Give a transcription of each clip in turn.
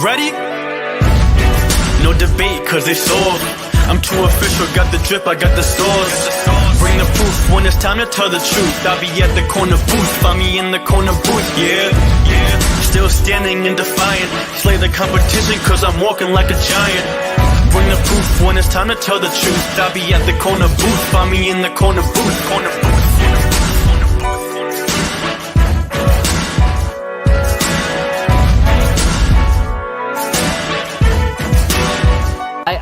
ready? No debate, cause it's over. I'm too official, got the drip, I got the sauce. Bring the proof when it's time to tell the truth. I'll be at the corner booth, find me in the corner booth, yeah. Still standing and defiant. Slay the competition, cause I'm walking like a giant. Bring the proof when it's time to tell the truth. I'll be at the corner booth, find me in the corner booth, corner booth.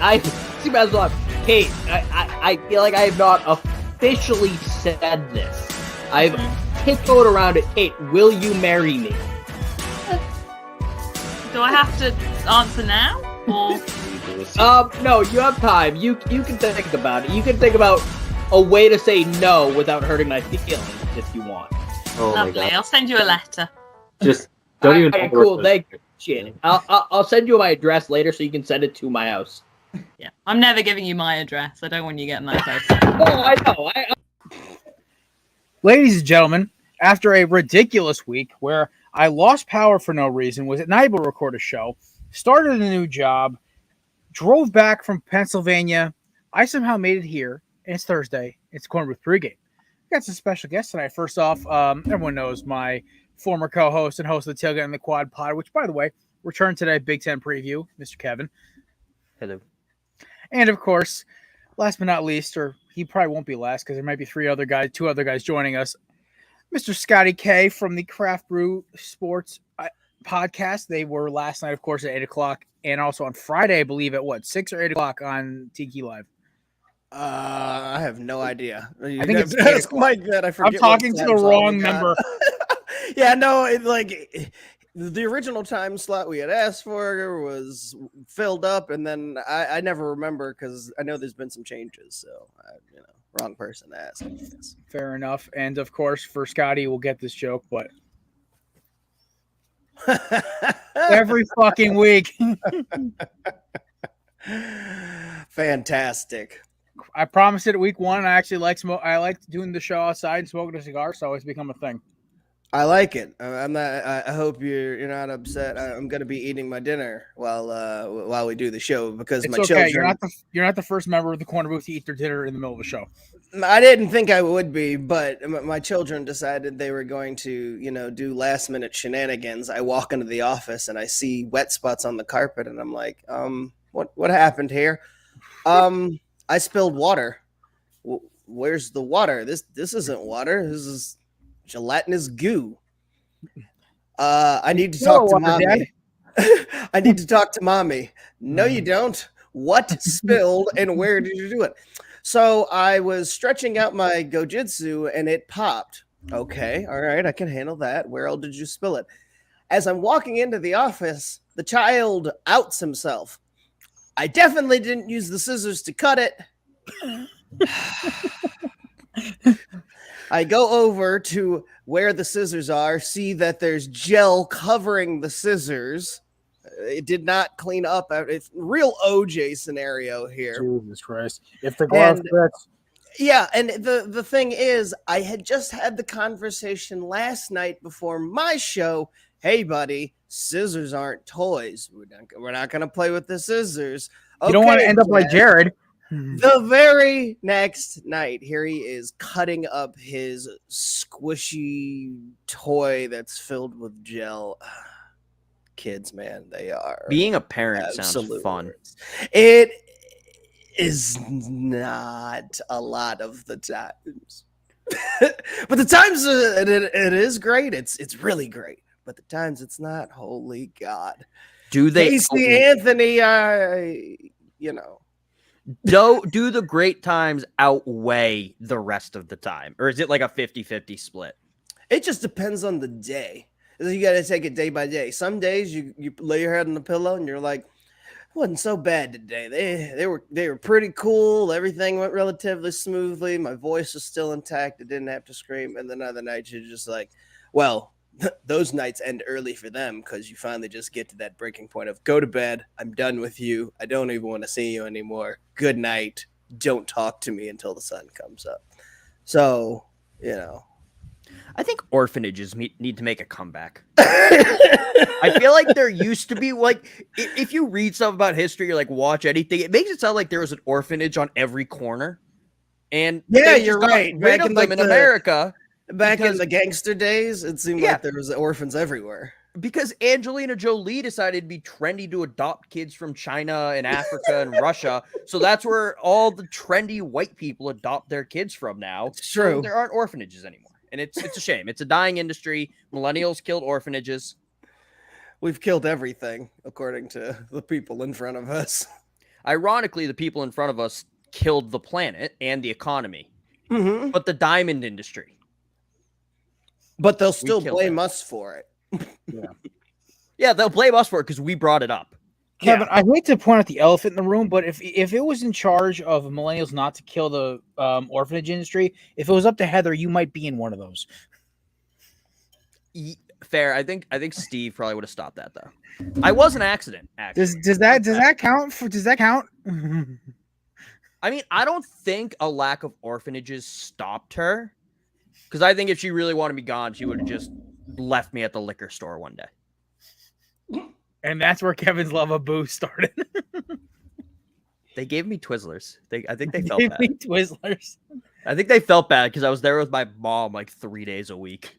I see myself, Kate, I feel like I have not officially said this. I've tiptoed around it. Kate, will you marry me? Do I have to answer now? Or? No, you have time. You can think about it. You can think about a way to say no without hurting my feelings if you want. Oh Lovely. I'll send you a letter. Just don't even. Okay, cool. Thank you. I'll send you my address later so you can send it to my house. Yeah, I'm never giving you my address. I don't want you getting that close. Oh, I know. Ladies and gentlemen, after a ridiculous week where I lost power for no reason, was not able to record a show, started a new job, drove back from Pennsylvania, I somehow made it here, and it's Thursday. It's Korner Booth Pregame. We got some special guests tonight. First off, everyone knows my former co-host and host of the Tailgate and the Quad Pod, which, by the way, returned today, Big Ten preview, Mr. Kevin. Hello. And, of course, last but not least, or he probably won't be last because there might be two other guys joining us, Mr. Scotty K from the Craft Brew Sports podcast. They were last night, of course, at 8 o'clock, and also on Friday, I believe, at 6 or 8 o'clock on Tiki Live. I have no idea. I think it's ask Mike that. I forget. I'm talking to the wrong member. Yeah, no, the original time slot we had asked for was filled up, and then I never remember because I know there's been some changes. So, wrong person to ask. Fair enough. And of course, for Scotty, we'll get this joke, but every fucking week. Fantastic. I promised it at week one. I actually like smoke. I like doing the show outside and smoking a cigar, so it's become a thing. I like it. I'm not. I hope you're not upset. I'm going to be eating my dinner while we do the show because it's my okay. children. You're not the first member of the Korner Booth to eat their dinner in the middle of a show. I didn't think I would be, but my children decided they were going to, do last minute shenanigans. I walk into the office and I see wet spots on the carpet, and I'm like, what happened here? I spilled water. Where's the water? This isn't water. This is gelatinous goo. I need to talk to mommy. I need to talk to mommy. No, you don't. What spilled and where did you do it? So I was stretching out my gojitsu and it popped. Okay, all right, I can handle that. Where else did you spill it? As I'm walking into the office, the child outs himself. I definitely didn't use the scissors to cut it. I go over to where the scissors are, see that there's gel covering the scissors. It did not clean up. It's real OJ scenario here. Jesus Christ. If the glove fits. Yeah, and the thing is, I had just had the conversation last night before my show. Hey, buddy, scissors aren't toys. We're not going to play with the scissors. You don't want to end up like Jared. The very next night, here he is cutting up his squishy toy that's filled with gel. Kids, man, they are. Being a parent sounds fun. It is not a lot of the times. But the times it is great. It's really great. But the times it's not, holy God. Do they Casey Anthony, do the great times outweigh the rest of the time? Or is it like a 50-50 split? It just depends on the day. You got to take it day by day. Some days you lay your head on the pillow and you're like, it wasn't so bad today. They were pretty cool. Everything went relatively smoothly. My voice was still intact. I didn't have to scream. And then other nights you're just like, well, those nights end early for them because you finally just get to that breaking point of go to bed. I'm done with you. I don't even want to see you anymore. Good night. Don't talk to me until the sun comes up. So, I think orphanages need to make a comeback. I feel like there used to be like, if you read stuff about history or like watch anything, it makes it sound like there was an orphanage on every corner. And Yeah, they just you're got right. rid Back of in, them like, in America Back in because- the gangster days, it seemed Yeah. like there was orphans everywhere. because Angelina Jolie decided to be trendy to adopt kids from China and Africa and Russia. So that's where all the trendy white people adopt their kids from now. It's true. So there aren't orphanages anymore. And it's a shame. It's a dying industry. Millennials killed orphanages. We've killed everything, according to the people in front of us. Ironically, the people in front of us killed the planet and the economy, Mm-hmm. but the diamond industry. But they'll still killed blame it. us for it. Yeah, they'll blame us for it because we brought it up. Kevin, I hate to point out the elephant in the room, but if it was in charge of millennials not to kill the orphanage industry, if it was up to Heather, you might be in one of those. Fair. I think Steve probably would have stopped that though. I was an accident. Actually, Does that count? Does that count? I mean, I don't think a lack of orphanages stopped her, because I think if she really wanted me gone, she would have just left me at the liquor store one day. And that's where Kevin's love of booze started. They gave me Twizzlers. I think they felt Give bad. me Twizzlers. I think they felt bad because I was there with my mom like 3 days a week.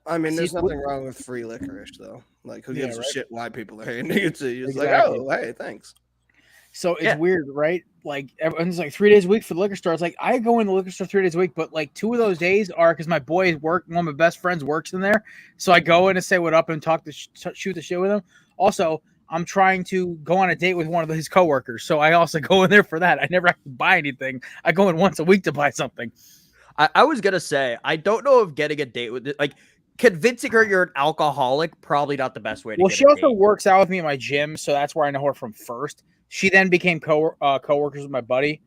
I mean, there's See, nothing wrong with free licorice, though. Like, who gives Yeah, a right. shit why people are handing it to you? It's Exactly. like, oh, hey, thanks. So it's Yeah. weird, right? Like everyone's like 3 days a week for the liquor store. It's like I go in the liquor store 3 days a week, but like 2 of those days are because my boys work. One of my best friends works in there, so I go in and say what up and talk to shoot the shit with him. Also, I'm trying to go on a date with one of his coworkers, so I also go in there for that. I never have to buy anything. I go in once a week to buy something. I was gonna say I don't know if getting a date with like convincing her you're an alcoholic probably not the best way to. Well, get she a also date. works out with me in my gym, so that's where I know her from first. She then became coworkers with my buddy.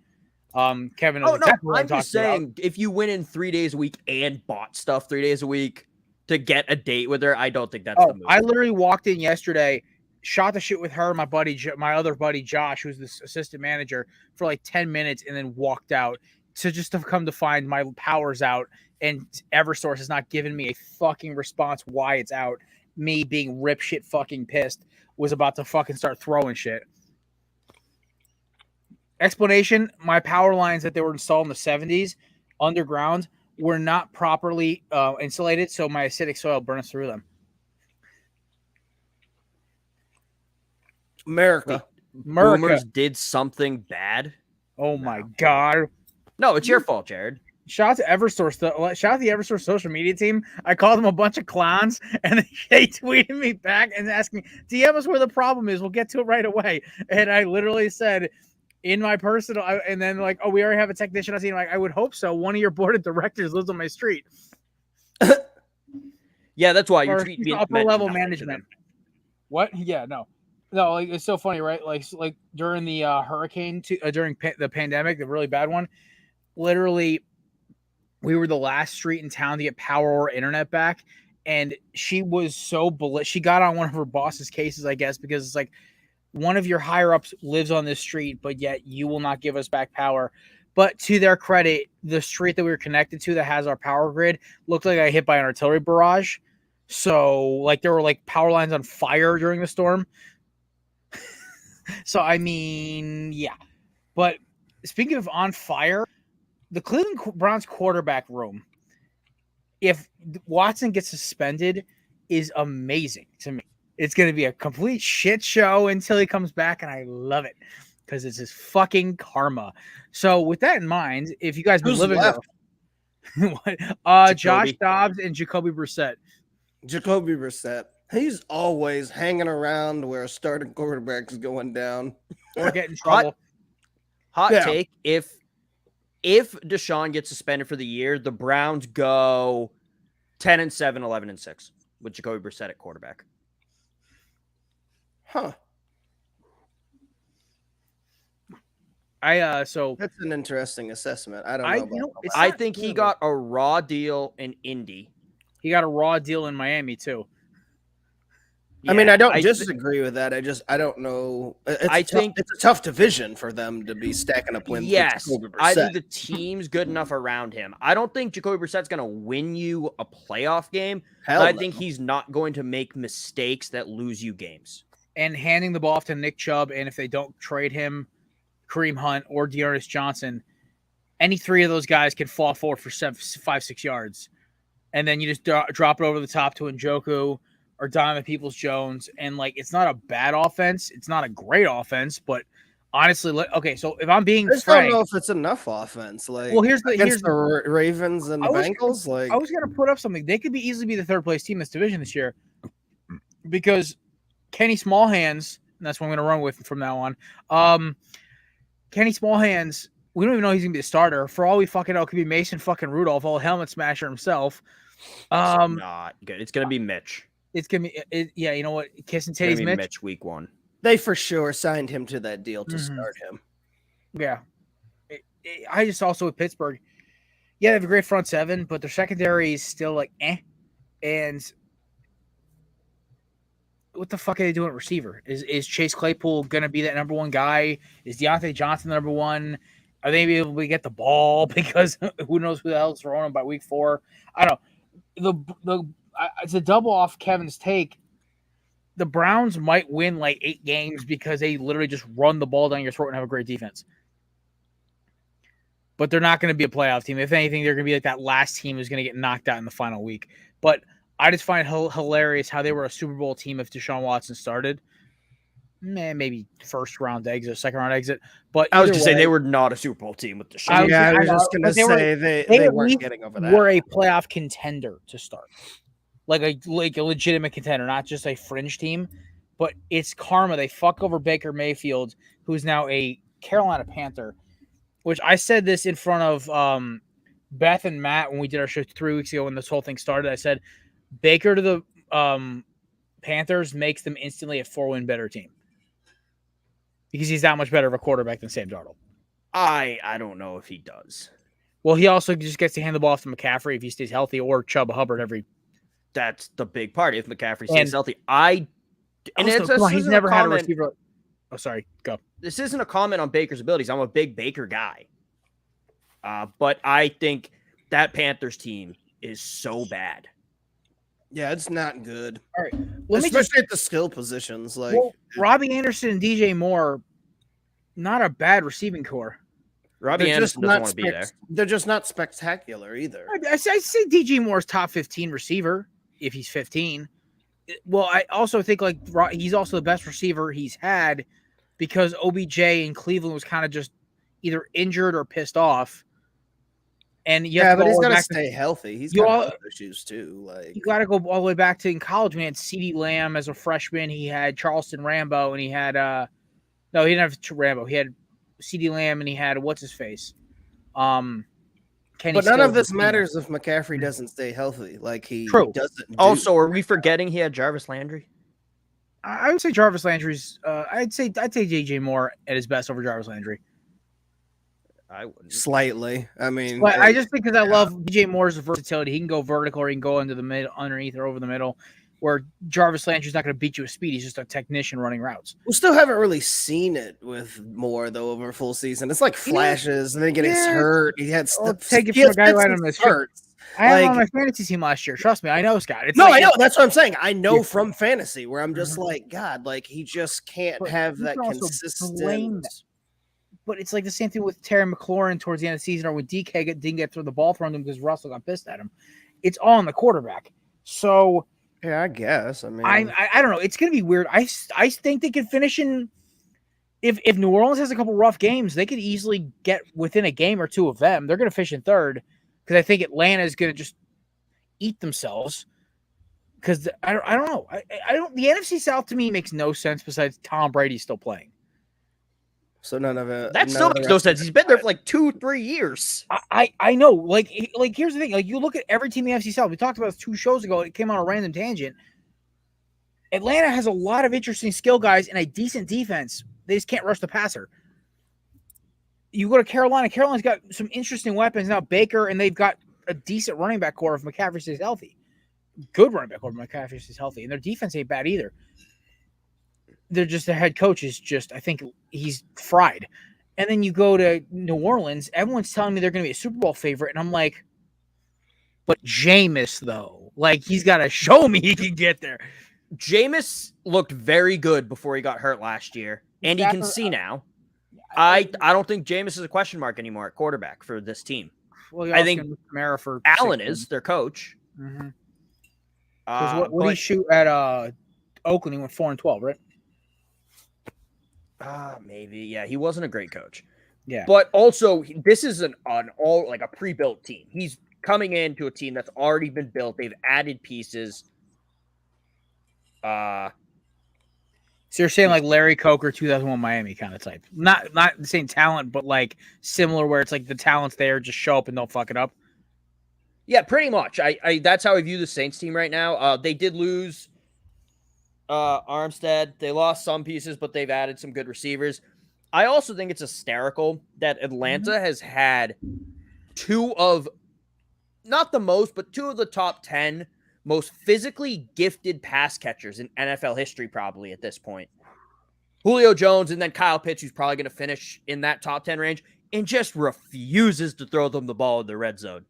Kevin. Oh knows no, exactly what I'm just talking about. saying if you went in 3 days a week and bought stuff 3 days a week to get a date with her, I don't think that's the Oh, move. I literally walked in yesterday, shot the shit with her, my buddy, my other buddy Josh, who's the assistant manager, for like 10 minutes, and then walked out to just have come to find my power's out, and EverSource has not given me a fucking response why it's out. Me being rip shit fucking pissed, was about to fucking start throwing shit. Explanation: my power lines that they were installed in the 70s underground were not properly insulated, so my acidic soil burns through them. America. Boomers did something bad. Oh my god. No, it's your fault, Jared. Shout out to EverSource. Shout out to the EverSource social media team. I called them a bunch of clowns, and they tweeted me back and asked me, DM us where the problem is. We'll get to it right away. And I literally said, in my personal, and then like, oh, we already have a technician on scene. Like, I would hope so. One of your board of directors lives on my street. Yeah, that's why you Or treat me upper level management. What? Yeah, no. Like it's so funny, right? Like during the hurricane, during the pandemic, the really bad one, literally, we were the last street in town to get power or internet back, and she was so she got on one of her boss's cases, I guess, because it's like one of your higher ups lives on this street, but yet you will not give us back power. But to their credit, the street that we were connected to that has our power grid looked like I hit by an artillery barrage. So like there were like power lines on fire during the storm. So, I mean, yeah. But speaking of on fire, the Cleveland Browns quarterback room, if Watson gets suspended, is amazing to me. It's going to be a complete shit show until he comes back, and I love it because it's his fucking karma. So, with that in mind, if you guys been Who's living left? Josh Dobbs and Jacoby Brissett. Jacoby Brissett. He's always hanging around where a starting quarterback is going down. Or get in trouble. Hot Yeah. take: if Deshaun gets suspended for the year, the Browns go 10-7, 11-6 with Jacoby Brissett at quarterback. Huh. So That's an interesting assessment. I don't know. About that. I think he got a raw deal in Indy. He got a raw deal in Miami too. I mean, I don't I disagree with that. I don't know. It's a tough division for them to be stacking up wins. Yes, with Jacoby I Brissett. think the team's good enough around him. I don't think Jacoby Brissett's going to win you a playoff game, Hell but I no. think he's not going to make mistakes that lose you games. And handing the ball off to Nick Chubb, and if they don't trade him, Kareem Hunt or Dearness Johnson, any three of those guys can fall forward for 5-6 yards. And then you just drop it over the top to Njoku or Donovan Peoples-Jones. And, like, it's not a bad offense. It's not a great offense. But, honestly, okay, so if I'm being I just frank. don't know if it's enough offense. Like, well, here's the Ravens and Bengals. I was going to put up something. They could easily be the third-place team in this division this year because Kenny Smallhands, and that's what I'm going to run with from now on, Kenny Smallhands, we don't even know he's going to be a starter. For all we fucking know, it could be Mason fucking Rudolph, all helmet smasher himself. Not good. It's going to be Mitch. It's going to be, yeah, you know what? Kiss and Titties Mitch week 1. They for sure signed him to that deal to start him. Yeah. I just also with Pittsburgh, yeah, they have a great front seven, but their secondary is still like eh. And what the fuck are they doing at receiver? Is Chase Claypool going to be that number one guy? Is Deontay Johnson the number one? Are they able to get the ball? Because who knows who the hell is throwing them by week 4? I don't know. It's a double off Kevin's take. The Browns might win like 8 games because they literally just run the ball down your throat and have a great defense. But they're not going to be a playoff team. If anything, they're going to be like that last team who's going to get knocked out in the final week. But I just find it hilarious how they were a Super Bowl team if Deshaun Watson started. Maybe first round exit, second round exit. But I was going to say they were not a Super Bowl team with Deshaun. I was just going to say they weren't getting over that. Were a playoff contender to start. Like a legitimate contender, not just a fringe team. But it's karma. They fuck over Baker Mayfield, who's now a Carolina Panther, which I said this in front of Beth and Matt when we did our show 3 weeks ago when this whole thing started. I said Baker to the Panthers makes them instantly a 4-win better team because he's that much better of a quarterback than Sam Darnold. I don't know if he does. Well, he also just gets to hand the ball off to McCaffrey if he stays healthy, or Chubb Hubbard every. That's the big part. If McCaffrey stays healthy, he's never had a receiver. Oh, sorry. Go. This isn't a comment on Baker's abilities. I'm a big Baker guy. But I think that Panthers team is so bad. Yeah, it's not good. All right. Especially at the skill positions. Like Robbie Anderson and DJ Moore, not a bad receiving core. Robbie Anderson doesn't want to be there. They're just not spectacular either. I say DJ Moore's top 15 receiver if he's 15. Well, I also think like he's also the best receiver he's had because OBJ in Cleveland was kind of just either injured or pissed off. And he's got to stay healthy. He's got other issues too. Like you got to go all the way back to in college when he had CeeDee Lamb as a freshman. He had Charleston Rambo, and he had no, he didn't have Rambo. He had CeeDee Lamb, and he had what's his face. But none of this matters if McCaffrey doesn't stay healthy. Like he doesn't. Also, are we forgetting he had Jarvis Landry? I would say Jarvis Landry's. I'd say DJ Moore at his best over Jarvis Landry. I wouldn't. Slightly. I mean, I just think because I love DJ Moore's versatility. He can go vertical or he can go into the mid, underneath or over the middle. Where Jarvis Landry's not going to beat you with speed. He's just a technician running routes. We still haven't really seen it with Moore though over a full season. It's like flashes and then getting hurt. He had stuff. Take it from a guy right on his hurt. I had him on my fantasy team last year. Trust me, I know, Scott. I know. That's what I'm saying. I know from fantasy where I'm just like, God, like he just can't have that consistent. But it's like the same thing with Terry McLaurin towards the end of the season, or when DK didn't get through the ball thrown to him because Russell got pissed at him. It's all on the quarterback. So yeah, I guess. I mean, I don't know. It's going to be weird. I think they could finish in. If New Orleans has a couple rough games, they could easily get within a game or two of them. They're going to finish in third because I think Atlanta is going to just eat themselves. Because I don't know. I don't. The NFC South to me makes no sense besides Tom Brady still playing. So none of it. That still makes no sense. He's been there for like 2-3 years. I know. Like here's the thing. Like you look at every team in the NFC South. We talked about this 2 shows ago. It came on a random tangent. Atlanta has a lot of interesting skill guys and a decent defense. They just can't rush the passer. You go to Carolina. Carolina's got some interesting weapons now. Baker, and they've got a decent running back core if McCaffrey stays healthy. good running back. Or McCaffrey is healthy, and their defense ain't bad either. They're just the head coach is just, I think he's fried. And then you go to New Orleans, everyone's telling me they're going to be a Super Bowl favorite, and I'm like, but Jameis though, like he's got to show me he can get there. Jameis looked very good before he got hurt last year, and he can see now. I don't think Jameis is a question mark anymore at quarterback for this team. Well, I think Kamara for Allen is their coach. Mm-hmm. What did he shoot at Oakland? He went 4-12, right? Maybe. Yeah, he wasn't a great coach. Yeah, but also this is an all like a pre-built team. He's coming into a team that's already been built. They've added pieces. So you're saying like Larry Coker, 2001 Miami kind of type, not the same talent, but like similar, where it's like the talent's there, just show up and don't fuck it up. Yeah, pretty much. I that's how I view the Saints team right now. They did lose Armstead. They lost some pieces, but they've added some good receivers. I also think it's hysterical that Atlanta has had two of the top 10 most physically gifted pass catchers in NFL history, probably at this point. Julio Jones and then Kyle Pitts, who's probably going to finish in that top 10 range, and just refuses to throw them the ball in the red zone.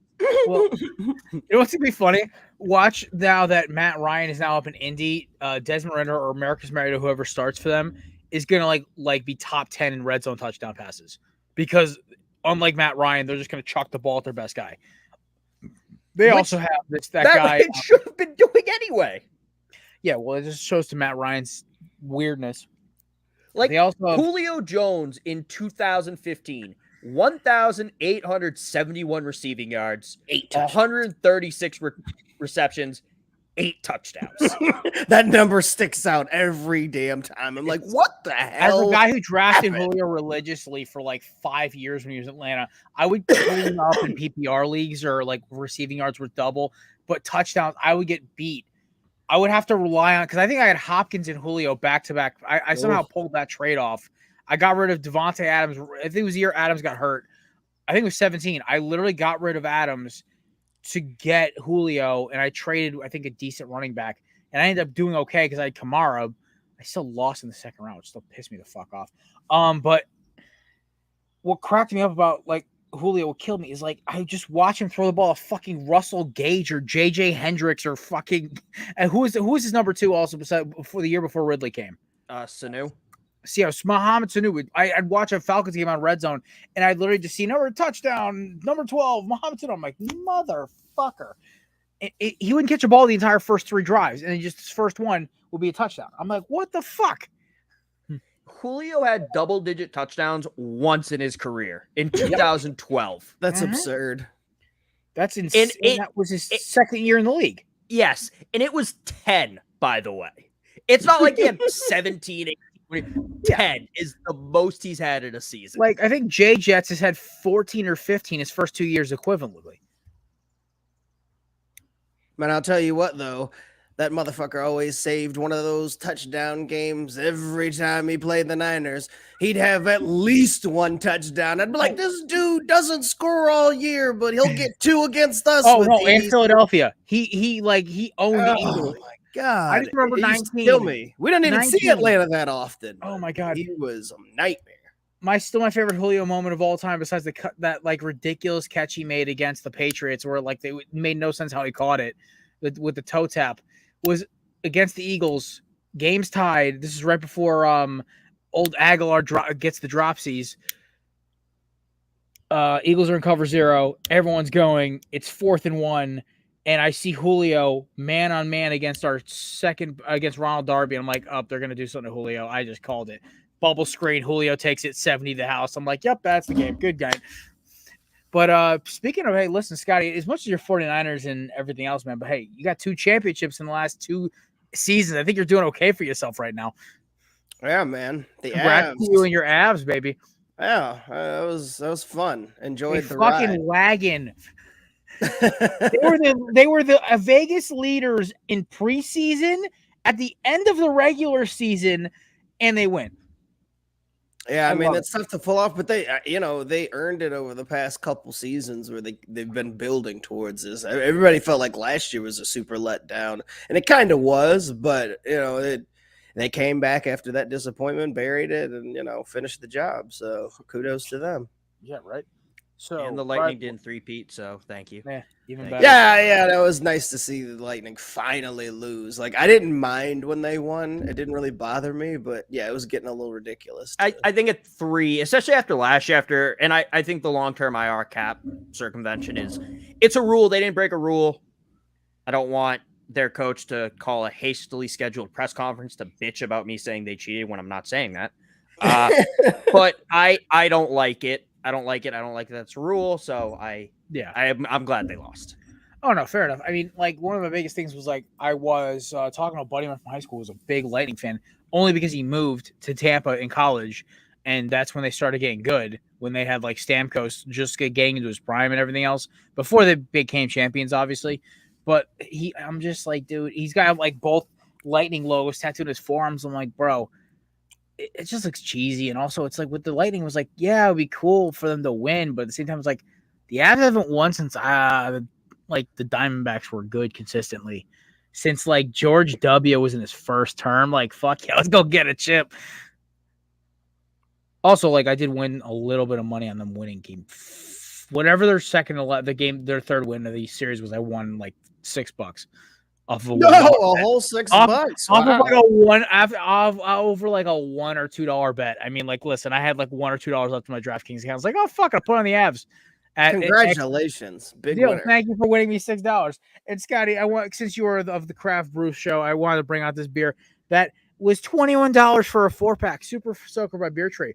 Well, you know what's going to be funny? Watch now that Matt Ryan is now up in Indy, Desmond Ridder or Marcus Mariota, whoever starts for them, is going to like be top 10 in red zone touchdown passes. Because unlike Matt Ryan, they're just going to chuck the ball at their best guy. They also have that guy. It should have been doing anyway. Yeah, well, it just shows to Matt Ryan's weirdness. Like they also have, Julio Jones in 2015, 1,871 receiving yards, 136 receptions, 8 touchdowns. That number sticks out every damn time. I'm like, what the hell? As a guy who drafted Julio religiously for like 5 years when he was in Atlanta, I would clean up in PPR leagues or like receiving yards were double, but touchdowns, I would get beat. I would have to rely on, because I think I had Hopkins and Julio back to back. I somehow pulled that trade off. I got rid of Devontae Adams. I think it was the year Adams got hurt. I think it was 17. I literally got rid of Adams to get Julio, and I traded, I think, a decent running back. And I ended up doing okay because I had Kamara. I still lost in the second round, which still pissed me the fuck off. But what cracked me up about like Julio, what killed me is like I just watch him throw the ball to fucking Russell Gage or JJ Hendricks or fucking, and who is his number 2 also before the year before Ridley came? Sanu. See, Mohamed Sanu. I'd watch a Falcons game on Red Zone, and I'd literally just see touchdown, number 12, Mohamed Sanu. I'm like, motherfucker. He wouldn't catch a ball the entire first 3 drives, and then just his first one would be a touchdown. I'm like, what the fuck? Julio had double-digit touchdowns once in his career in 2012. That's absurd. That's insane. That was his second year in the league. Yes, and it was 10, by the way. It's not like he had 17, 18, 10 is the most he's had in a season. Like, I think Jay Jets has had 14 or 15 his first 2 years equivalently. Man, I'll tell you what, though. That motherfucker always saved one of those touchdown games every time he played the Niners. He'd have at least 1 touchdown. I'd be like, this dude doesn't score all year, but he'll get 2 against us. Oh, no, in Philadelphia. He owned the Eagles. Oh, my God. I just remember 19. Kill me. We don't even 19. see Atlanta that often. Oh, my God. He was a nightmare. Still my favorite Julio moment of all time, besides that like ridiculous catch he made against the Patriots, where like they made no sense how he caught it with the toe tap, was against the Eagles. Game's tied. This is right before old Aguilar gets the dropsies. Eagles are in cover 0. Everyone's going. It's 4th and 1, and I see Julio man on man against Ronald Darby. And I'm like, they're gonna do something to Julio. I just called it. Bubble screen. Julio takes it 70 to the house. I'm like, yep, that's the game. Good guy. But speaking of, hey, listen, Scotty, as much as you're 49ers and everything else, man, but hey, you got 2 championships in the last 2 seasons. I think you're doing okay for yourself right now. Yeah, man. Congrats to you and your abs, baby. Yeah, that was fun. Enjoyed the fucking ride. wagon. They were the Vegas leaders in preseason, at the end of the regular season, and they win. Yeah, I mean love that's tough to pull off, but they, they earned it over the past couple seasons where they've been building towards this. Everybody felt like last year was a super letdown, and it kind of was, but they came back after that disappointment, buried it, and finished the job. So kudos to them. Yeah, right. So And the Lightning didn't three-peat, so thank you. Yeah, even Thank better. Yeah, that was nice to see the Lightning finally lose. Like I didn't mind when they won; it didn't really bother me, but yeah, it was getting a little ridiculous. I think at 3, especially after last year, and I think the long-term IR cap circumvention it's a rule. They didn't break a rule. I don't want their coach to call a hastily scheduled press conference to bitch about me saying they cheated when I'm not saying that. But I don't like it. I don't like that's a rule. So I'm glad they lost. Oh no, fair enough. I mean, like one of the biggest things was like I was talking to a buddy of mine from high school who was a big Lightning fan, only because he moved to Tampa in college, and that's when they started getting good. When they had like Stamkos just getting into his prime and everything else before they became champions, obviously. But I'm just like, dude, he's got like both Lightning logos tattooed on his forearms. I'm like, bro, it just looks cheesy. And also, it's like with the Lightning, it was like, yeah, it'd be cool for them to win, but at the same time, it's like the Avs haven't won since like the Diamondbacks were good consistently since like George W. was in his first term. Like, fuck yeah, let's go get a chip. Also, like I did win a little bit of money on them winning game. Whatever their their third win of the series was, I won like $6 off of a whole $6 off of like a one over like a $1 or $2 bet. I mean, like, listen, I had like $1 or $2 left in my DraftKings account. I was like, oh fuck, I put on the Avs. Congratulations, big winner. Thank you for winning me $6. And Scotty, since you were of the Craft Brew show, I wanted to bring out this beer that was $21 for a 4-pack. Super Soaker by Beer Tree.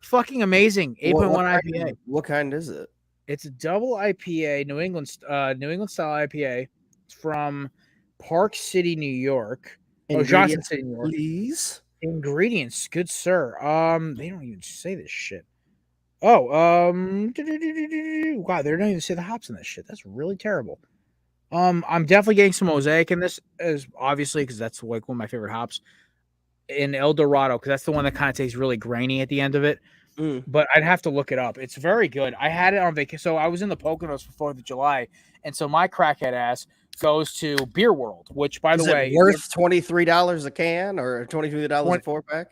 Fucking amazing. 8.1 IPA. What kind is it? It's a double IPA, New England style IPA. It's from Park City, New York. Johnson City, New York. Please. Ingredients, good sir. They don't even say this shit. Oh, wow, they don't even say the hops in this shit. That's really terrible. I'm definitely getting some Mosaic in this, as obviously because that's like one of my favorite hops. In El Dorado, because that's the one that kind of tastes really grainy at the end of it. But I'd have to look it up. It's very good. I had it on vacation. So I was in the Poconos for 4th of July, and so my crackhead ass goes to Beer World, which, by the way, worth $23 a can or $23 a 4-pack.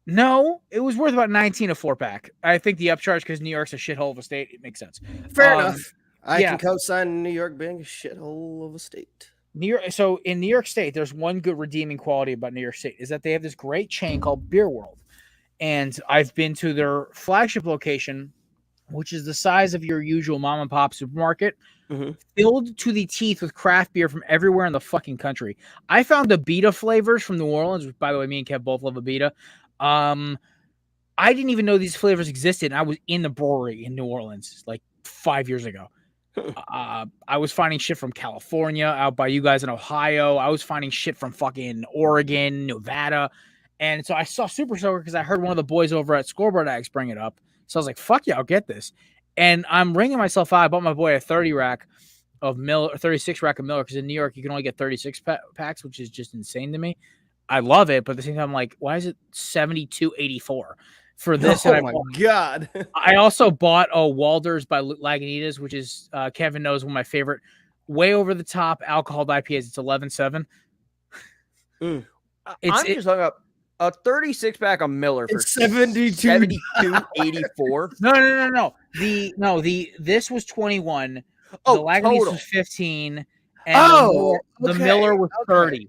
No, it was worth about $19 a 4-pack. I think the upcharge because New York's a shithole of a state. It makes sense. Fair enough. I can co-sign New York being a shithole of a state. So in New York State, there's one good redeeming quality about New York State is that they have this great chain called Beer World. And I've been to their flagship location, which is the size of your usual mom and pop supermarket, filled to the teeth with craft beer from everywhere in the fucking country. I found the Abita flavors from New Orleans, which, by the way, me and Kev both love Abita. I didn't even know these flavors existed. And I was in the brewery in New Orleans like 5 years ago. I was finding shit from California, out by you guys in Ohio. I was finding shit from fucking Oregon, Nevada. And so I saw Super Soaker because I heard one of the boys over at Scoreboard Ags bring it up. So I was like, fuck yeah, I'll get this. And I'm ringing myself out. I bought my boy a 36 rack of Miller, because in New York, you can only get 36 packs, which is just insane to me. I love it, but at the same time, I'm like, why is it $72.84 for this? Oh, my God. I also bought Walder's by Lagunitas, which is, Kevin knows, one of my favorite, way over the top alcohol IPAs. It's 11.7. I'm just talking about a 36-pack of Miller for $72.84. No. This was 21. The Lagunitas was 15. And the Miller was 30.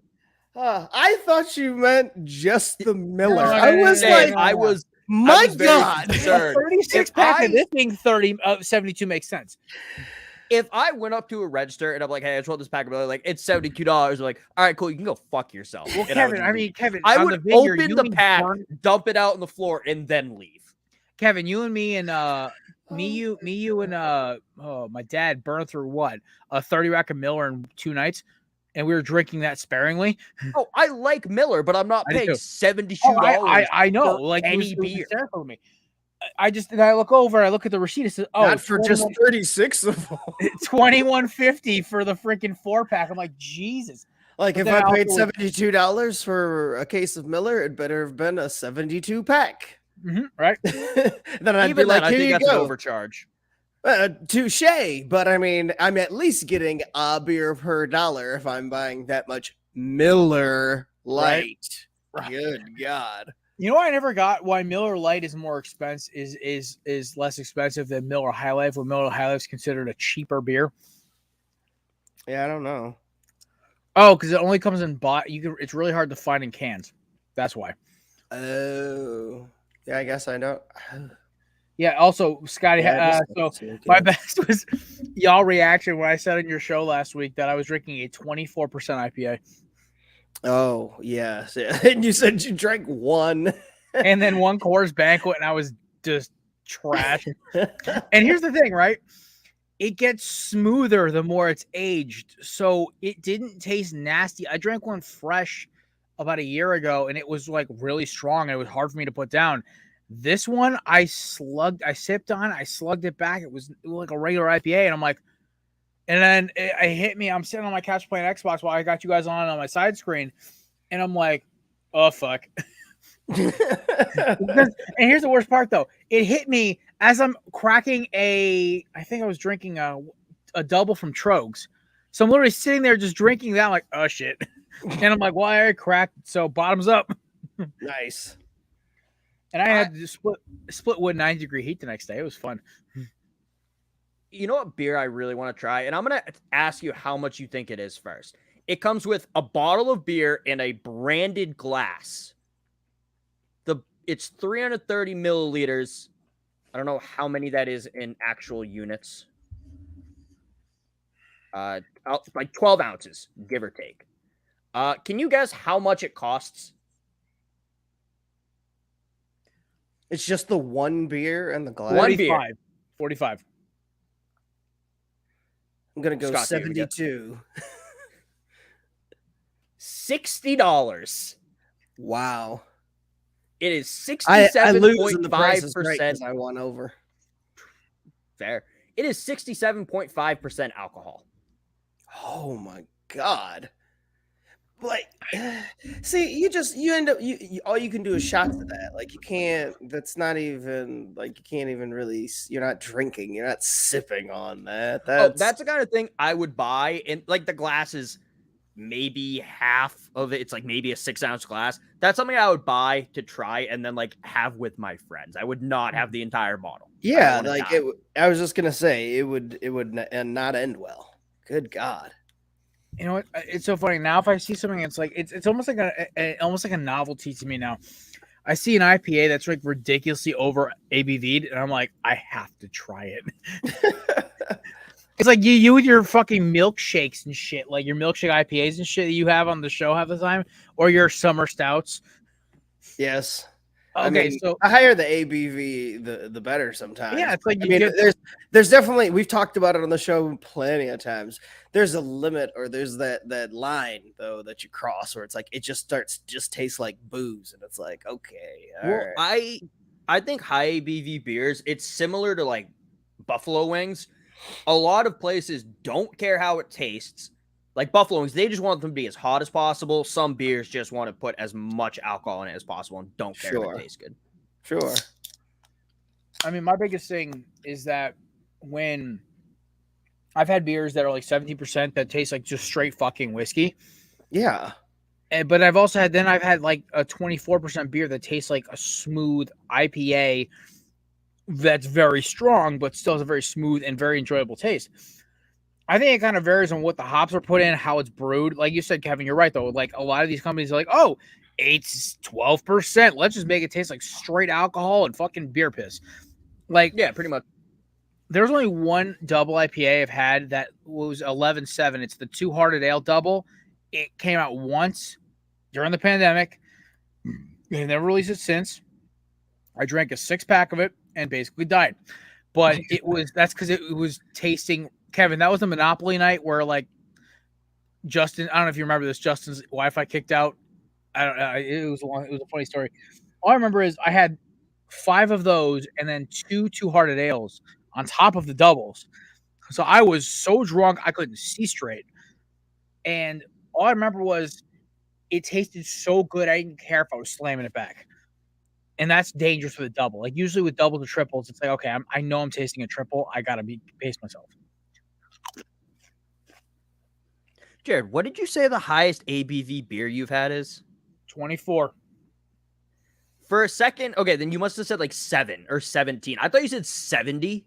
I thought you meant just the Miller. My God. 36 pack of this being 72 makes sense. If I went up to a register and I'm like, hey, I just want this pack of Miller, like, it's $72, they're like, all right, cool, you can go fuck yourself. Well, Kevin, I would open the pack, dump it out on the floor, and then leave. Kevin, you and me and you and my dad burned through what? A 30 rack of Miller in 2 nights, and we were drinking that sparingly. Oh, I like Miller, but I'm not paying $72. I know, like any beer. For me. I look over, I look at the receipt. It says, not for just 36 of them. $21.50 for the freaking 4-pack. I'm like, Jesus. Like, if I paid $72 for a case of Miller, it better have been a 72 pack. Right? Then I'd be Even like, then, I here think you that's an go. overcharge. Touche, but I mean, I'm at least getting a beer per dollar if I'm buying that much Miller Lite. Right. Good God. You know what I never got? Why Miller Lite is more expensive is less expensive than Miller High Life, when Miller High Life is considered a cheaper beer. Yeah, I don't know. Oh, because it only comes in it's really hard to find in cans. That's why. Oh, yeah, I guess I don't. Yeah. Also, Scotty. Yeah, So my best was y'all reaction when I said on your show last week that I was drinking a 24% IPA, Oh, yes. Yeah. And you said you drank one. and then one Coors Banquet, and I was just trash. And here's the thing, right? It gets smoother the more it's aged, so it didn't taste nasty. I drank one fresh about a year ago, and it was like really strong, and it was hard for me to put down. This one, I sipped on, I slugged it back. It was like a regular IPA, and I'm like, and then it hit me. I'm sitting on my couch playing Xbox while I got you guys on my side screen, and I'm like, oh fuck. And here's the worst part, though. It hit me as I'm cracking I think I was drinking a double from Trogs. So I'm literally sitting there just drinking that. I'm like, oh shit. And I'm like, well, I cracked. So bottoms up. Nice. And I had to split wood 90-degree heat the next day. It was fun. You know what beer I really want to try? And I'm going to ask you how much you think it is first. It comes with a bottle of beer in a branded glass. It's 330 milliliters. I don't know how many that is in actual units. Like 12 ounces, give or take. Can you guess how much it costs? It's just the one beer and the glass. 45. I'm going to go Scott, 72. $60. Wow. It is I lose in the Price is Right 67.5%. because I won over. Fair. It is 67.5% alcohol. Oh my God. Like, see, you end up, all you can do is shots to that. Like, you can't, that's not even, like, you can't even really, you're not drinking, you're not sipping on that. That's the kind of thing I would buy. And like the glass is maybe half of it. It's like maybe a 6-ounce glass. That's something I would buy to try and then like have with my friends. I would not have the entire bottle. Yeah, like I was just gonna say it would not end well. Good God. You know what? It's so funny now. If I see something, it's like it's almost like a novelty to me now. I see an IPA that's like ridiculously over ABV'd, and I'm like, I have to try it. It's like you with your fucking milkshakes and shit, like your milkshake IPAs and shit that you have on the show half the time, or your summer stouts. Yes. Okay, I mean, so the higher the ABV, the better sometimes. yeah, it's like I mean, there's definitely, we've talked about it on the show plenty of times. There's a limit, or there's that line though that you cross where it's like it just tastes like booze, and it's like, okay, all right. I think high ABV beers, it's similar to like buffalo wings. A lot of places don't care how it tastes. Like buffalo wings, they just want them to be as hot as possible. Some beers just want to put as much alcohol in it as possible and don't care if it tastes good. Sure. I mean, my biggest thing is that when I've had beers that are like 17% that taste like just straight fucking whiskey. Yeah. But I've had like a 24% beer that tastes like a smooth IPA that's very strong, but still has a very smooth and very enjoyable taste. I think it kind of varies on what the hops are put in, how it's brewed. Like you said, Kevin, you're right, though. Like a lot of these companies are like, oh, it's 12%. Let's just make it taste like straight alcohol and fucking beer piss. Like, yeah, pretty much. There's only one double IPA I've had that was 11.7. It's the Two Hearted Ale double. It came out once during the pandemic. They never released it since. I drank a 6-pack of it and basically died. But that's because it was tasting. Kevin, that was the Monopoly night where like Justin, I don't know if you remember this, Justin's Wi-Fi kicked out. I don't know. It was a funny story. All I remember is I had 5 of those and then 2 Two-Hearted Ales on top of the doubles. So I was so drunk I couldn't see straight. And all I remember was it tasted so good I didn't care if I was slamming it back. And that's dangerous for the double. Like usually with doubles or triples, it's like, okay, I know I'm tasting a triple. I gotta pace myself. Jared, what did you say the highest ABV beer you've had is? 24. For a second, okay, then you must have said like 7 or 17. I thought you said 70.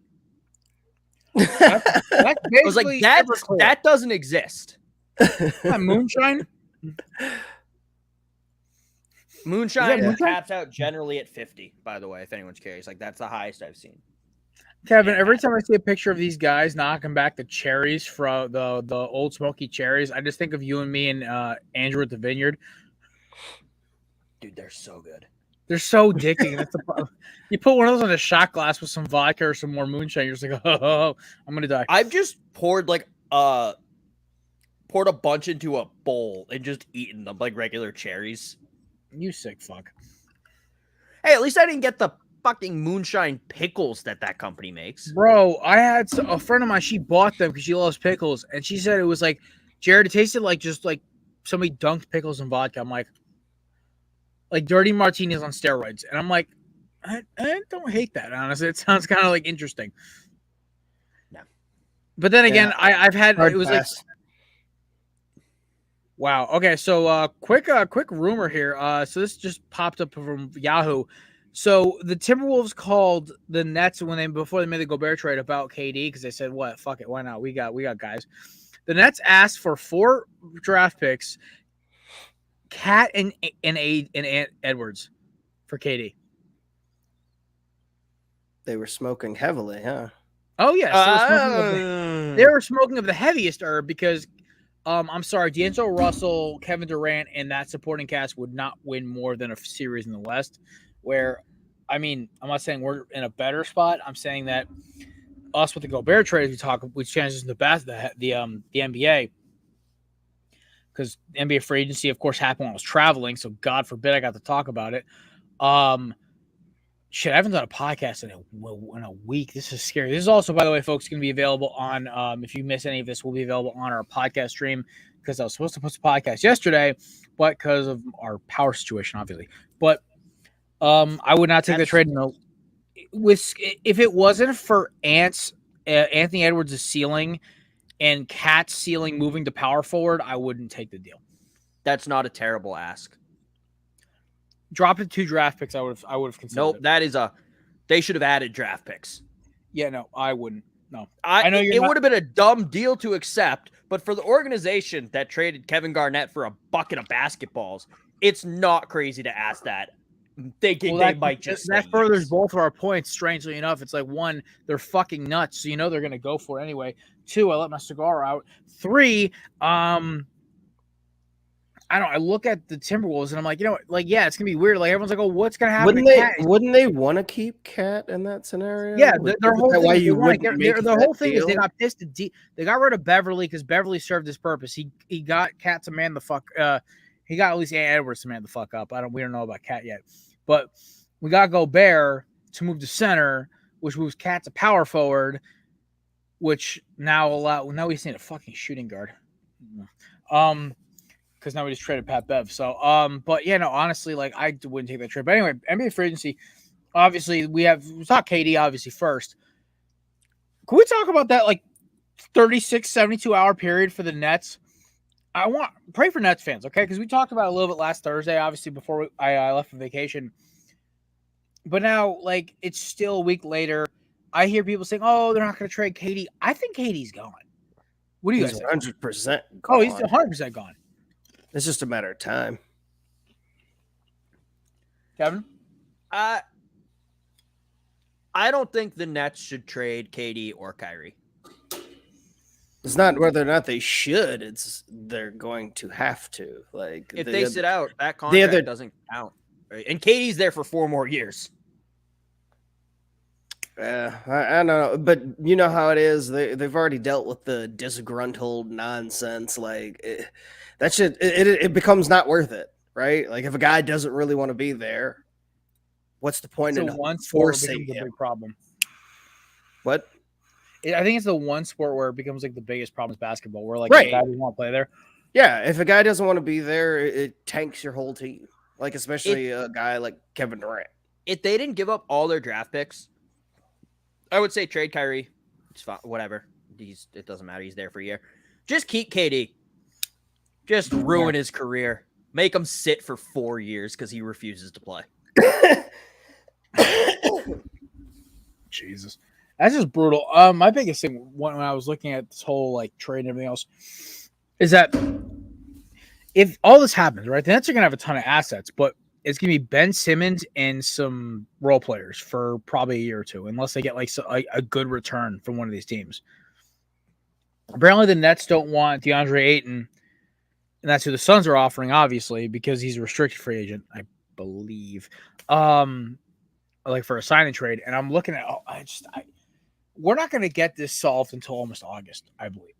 That's I was like, basically that doesn't exist. moonshine. Moonshine caps out generally at 50, by the way, if anyone's curious. Like, that's the highest I've seen. Kevin, every time I see a picture of these guys knocking back the cherries from the old smoky cherries, I just think of you and me and Andrew at the vineyard. Dude, they're so good. They're so addicting. That's you put one of those on a shot glass with some vodka or some more moonshine, you're just like, oh, I'm gonna die. I've just poured a bunch into a bowl and just eaten them like regular cherries. You sick fuck. Hey, at least I didn't get the fucking moonshine pickles that company makes. Bro, I had a friend of mine, she bought them because she loves pickles, and she said it was like, Jared, it tasted like just like somebody dunked pickles in vodka. I'm like dirty martinis on steroids. And I'm like, I don't hate that, honestly. It sounds kind of like interesting. No. But then again, I've had, Hard it was pass. like, wow. Okay, so quick rumor here. So this just popped up from Yahoo. So the Timberwolves called the Nets before they made the Gobert trade about KD because they said, "What? Fuck it, why not? We got guys." The Nets asked for 4 draft picks, Cat and Edwards for KD. They were smoking heavily, huh? Oh yeah, they were smoking of the heaviest herb because. I'm sorry, D'Angelo Russell, Kevin Durant, and that supporting cast would not win more than a series in the West. Where, I mean, I'm not saying we're in a better spot. I'm saying that us with the Gobert trade, which changes the NBA, because NBA free agency, of course, happened when I was traveling. So God forbid I got to talk about it. Shit, I haven't done a podcast in a week. This is scary. This is also, by the way, folks, going to be available on, if you miss any of this, will be available on our podcast stream because I was supposed to post a podcast yesterday, but because of our power situation, obviously. But I would not take the trade. If it wasn't for Anthony Edwards' ceiling and Cat's ceiling moving to power forward, I wouldn't take the deal. That's not a terrible ask. Drop it 2 draft picks. I would have considered. Nope, it. They should have added draft picks. Yeah, no, I wouldn't. No, I know it would have been a dumb deal to accept, but for the organization that traded Kevin Garnett for a bucket of basketballs, it's not crazy to ask that. Thinking they might just that furthers both of our points. Strangely enough, it's like 1, they're fucking nuts, so you know they're gonna go for it anyway. 2, I let my cigar out. 3, I look at the Timberwolves and I'm like, yeah, it's gonna be weird. Like everyone's like, oh, what's gonna happen? Wouldn't they want to keep Cat in that scenario? Yeah, their whole thing. The whole thing is deal? they got pissed. They got rid of Beverly because Beverly served his purpose. He got Cat to man the fuck. He got at least Edwards to man the fuck up. We don't know about Cat yet, but we got Gobert to move to center, which moves Cat to power forward, which now we just need a fucking shooting guard. Because now we just traded Pat Bev. So, but yeah, no, honestly, like I wouldn't take that trade. But anyway, NBA free agency, obviously we talk KD obviously first. Can we talk about that like 36, 72 hour period for the Nets? Pray for Nets fans, okay? Because we talked about it a little bit last Thursday, obviously before I left for vacation. But now, like, it's still a week later. I hear people saying, "Oh, they're not going to trade KD." I think KD's gone. What do you guys think? 100% gone. Oh, he's 100% gone. It's just a matter of time. Kevin? I don't think the Nets should trade KD or Kyrie. It's not whether or not they should. It's they're going to have to. Like if they sit out, that contract doesn't count. Right? And KD's there for 4 more years. I don't know, but you know how it is. They've already dealt with the disgruntled nonsense. Like it becomes not worth it, right? Like if a guy doesn't really want to be there, what's the point in forcing him? A big problem. What? I think it's the one sport where it becomes like the biggest problem is basketball. Where like right. a guy doesn't want to play there. Yeah, if a guy doesn't want to be there, it tanks your whole team. Like especially a guy like Kevin Durant. if they didn't give up all their draft picks, I would say trade Kyrie. It's fine, whatever. It doesn't matter. He's there for a year. Just keep KD. Just ruin his career. Make him sit for 4 years because he refuses to play. Jesus. That's just brutal. My biggest thing when I was looking at this whole like trade and everything else is that if all this happens, right, the Nets are gonna have a ton of assets, but it's gonna be Ben Simmons and some role players for probably a year or two, unless they get like a good return from one of these teams. Apparently, the Nets don't want DeAndre Ayton, and that's who the Suns are offering, obviously, because he's a restricted free agent, I believe. Like for a sign and trade, and I'm looking at. We're not going to get this solved until almost August, I believe.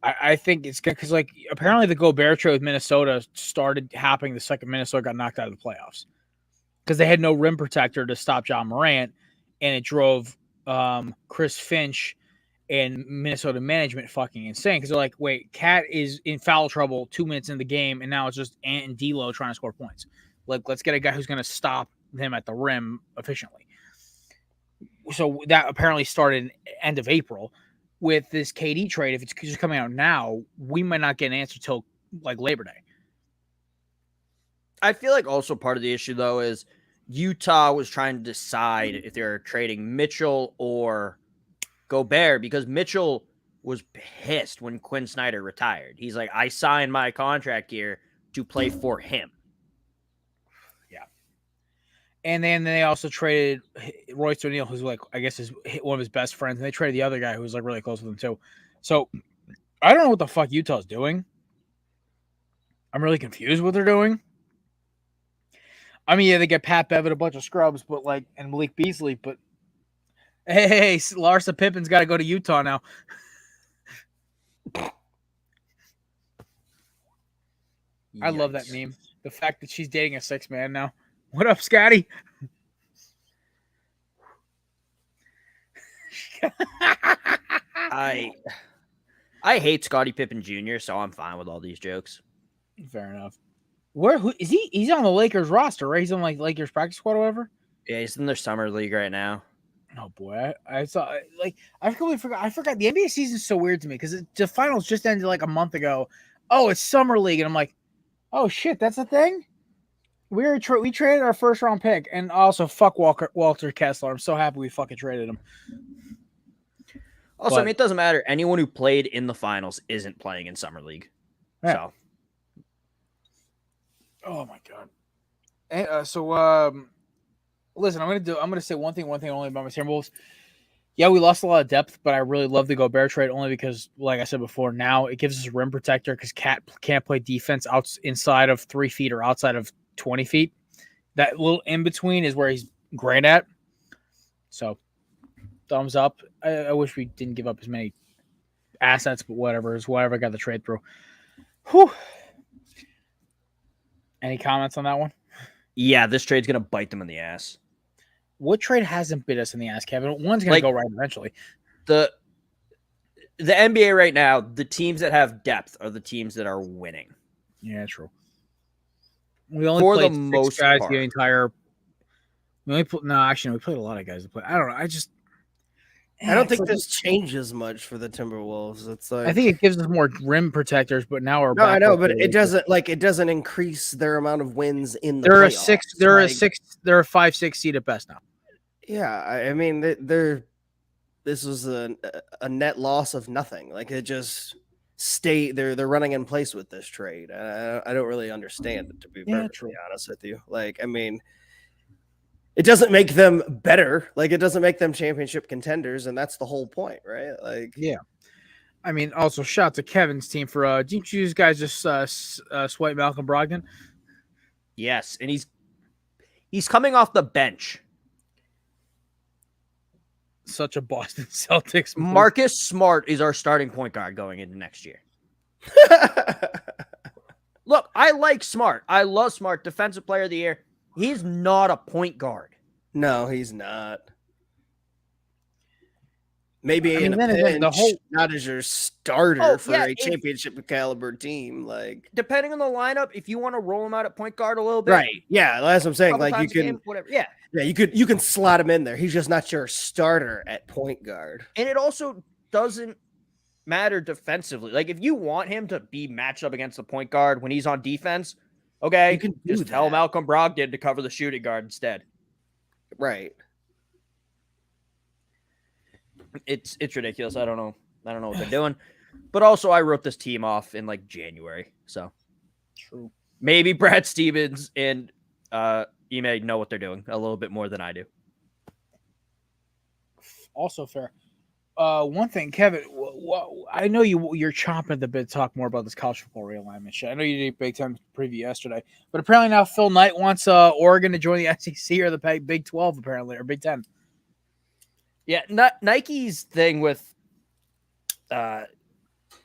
I think it's good because, like, apparently the Gobert trade with Minnesota started happening the second Minnesota got knocked out of the playoffs because they had no rim protector to stop John Morant, and it drove Chris Finch and Minnesota management fucking insane because they're like, wait, Cat is in foul trouble 2 minutes in the game, and now it's just Ant and D'Lo trying to score points. Like, let's get a guy who's going to stop him at the rim efficiently. So that apparently started end of April. With this KD trade, if it's just coming out now, we might not get an answer till like Labor Day. I feel like also part of the issue, though, is Utah was trying to decide if they're trading Mitchell or Gobert because Mitchell was pissed when Quinn Snyder retired. He's like, I signed my contract here to play for him. And then they also traded Royce O'Neal, who's like, I guess is one of his best friends. And they traded the other guy who was like really close with him too. So I don't know what the fuck Utah's doing. I'm really confused what they're doing. I mean, yeah, they get Pat Bev and a bunch of scrubs, but like, and Malik Beasley, but hey, Larsa Pippen's got to go to Utah now. I love that meme. The fact that she's dating a 6-man now. What up, Scotty? I hate Scottie Pippen Jr., so I'm fine with all these jokes. Fair enough. Who is he? He's on the Lakers roster, right? He's on like Lakers practice squad or whatever. Yeah, he's in their summer league right now. Oh boy, I saw like I completely forgot. I forgot the NBA season's so weird to me because the finals just ended like a month ago. Oh, it's summer league, and I'm like, oh shit, that's a thing. We traded our first round pick, and also fuck Walter Kessler. I'm so happy we fucking traded him. Also, I mean, it doesn't matter. Anyone who played in the finals isn't playing in summer league. Yeah. So, oh my god. And, listen, I'm gonna say one thing only about my Timberwolves. Yeah, we lost a lot of depth, but I really love the Gobert trade only because, like I said before, now it gives us a rim protector because Cat can't play defense inside of 3 feet or outside of 20 feet. That little in between is where he's great at. So, thumbs up. I wish we didn't give up as many assets, but whatever. It's whatever I got the trade through. Whew. Any comments on that one? Yeah, this trade's going to bite them in the ass. What trade hasn't bit us in the ass, Kevin? One's going to go right eventually. The NBA right now, the teams that have depth are the teams that are winning. Yeah, true. We only played 6 guys the entire. We played a lot of guys to play. I don't know. I don't think this changes much for the Timberwolves. It's like I think it gives us more rim protectors, but now we're I know, but it doesn't increase their amount of wins in the They're playoffs. They're a 5-6 seed at best now. Yeah, I mean this was a net loss of nothing. Like it just they're running in place with this trade. I don't really understand it, to be perfectly honest with you. Like, I mean, it doesn't make them better. Like, it doesn't make them championship contenders, and that's the whole point, right? Like, yeah. I mean, also shout out to Kevin's team for didn't you guys just swipe Malcolm Brogdon? Yes, and he's coming off the bench. Such a Boston Celtics move. Marcus Smart is our starting point guard going into next year. Look, I like Smart. I love Smart. Defensive player of the year. He's not a point guard. No, he's not. Maybe I mean, in a then again, pinch, the whole- not as your starter Oh, for yeah, a championship caliber team. Like, Depending on the lineup, if you want to roll him out at point guard a little bit, right? Yeah, that's what I'm saying. couple Like, you times a game, can, whatever. Yeah. yeah, you can slot him in there. He's just not your starter at point guard. And it also doesn't matter defensively. Like, if you want him to be matched up against the point guard when he's on defense, okay, You can do just tell that. Malcolm Brogdon to cover the shooting guard instead. Right. It's ridiculous. I don't know what they're doing. But also, I wrote this team off in like January, so True. maybe Brad Stevens and Ime know what they're doing a little bit more than I do. Also fair. One thing, Kevin, I know you're chomping at the bit to talk more about this college football realignment shit. I know you did a Big Ten preview yesterday, but apparently now Phil Knight wants Oregon to join the SEC or the Big 12, apparently, or Big 10. Yeah, Nike's thing with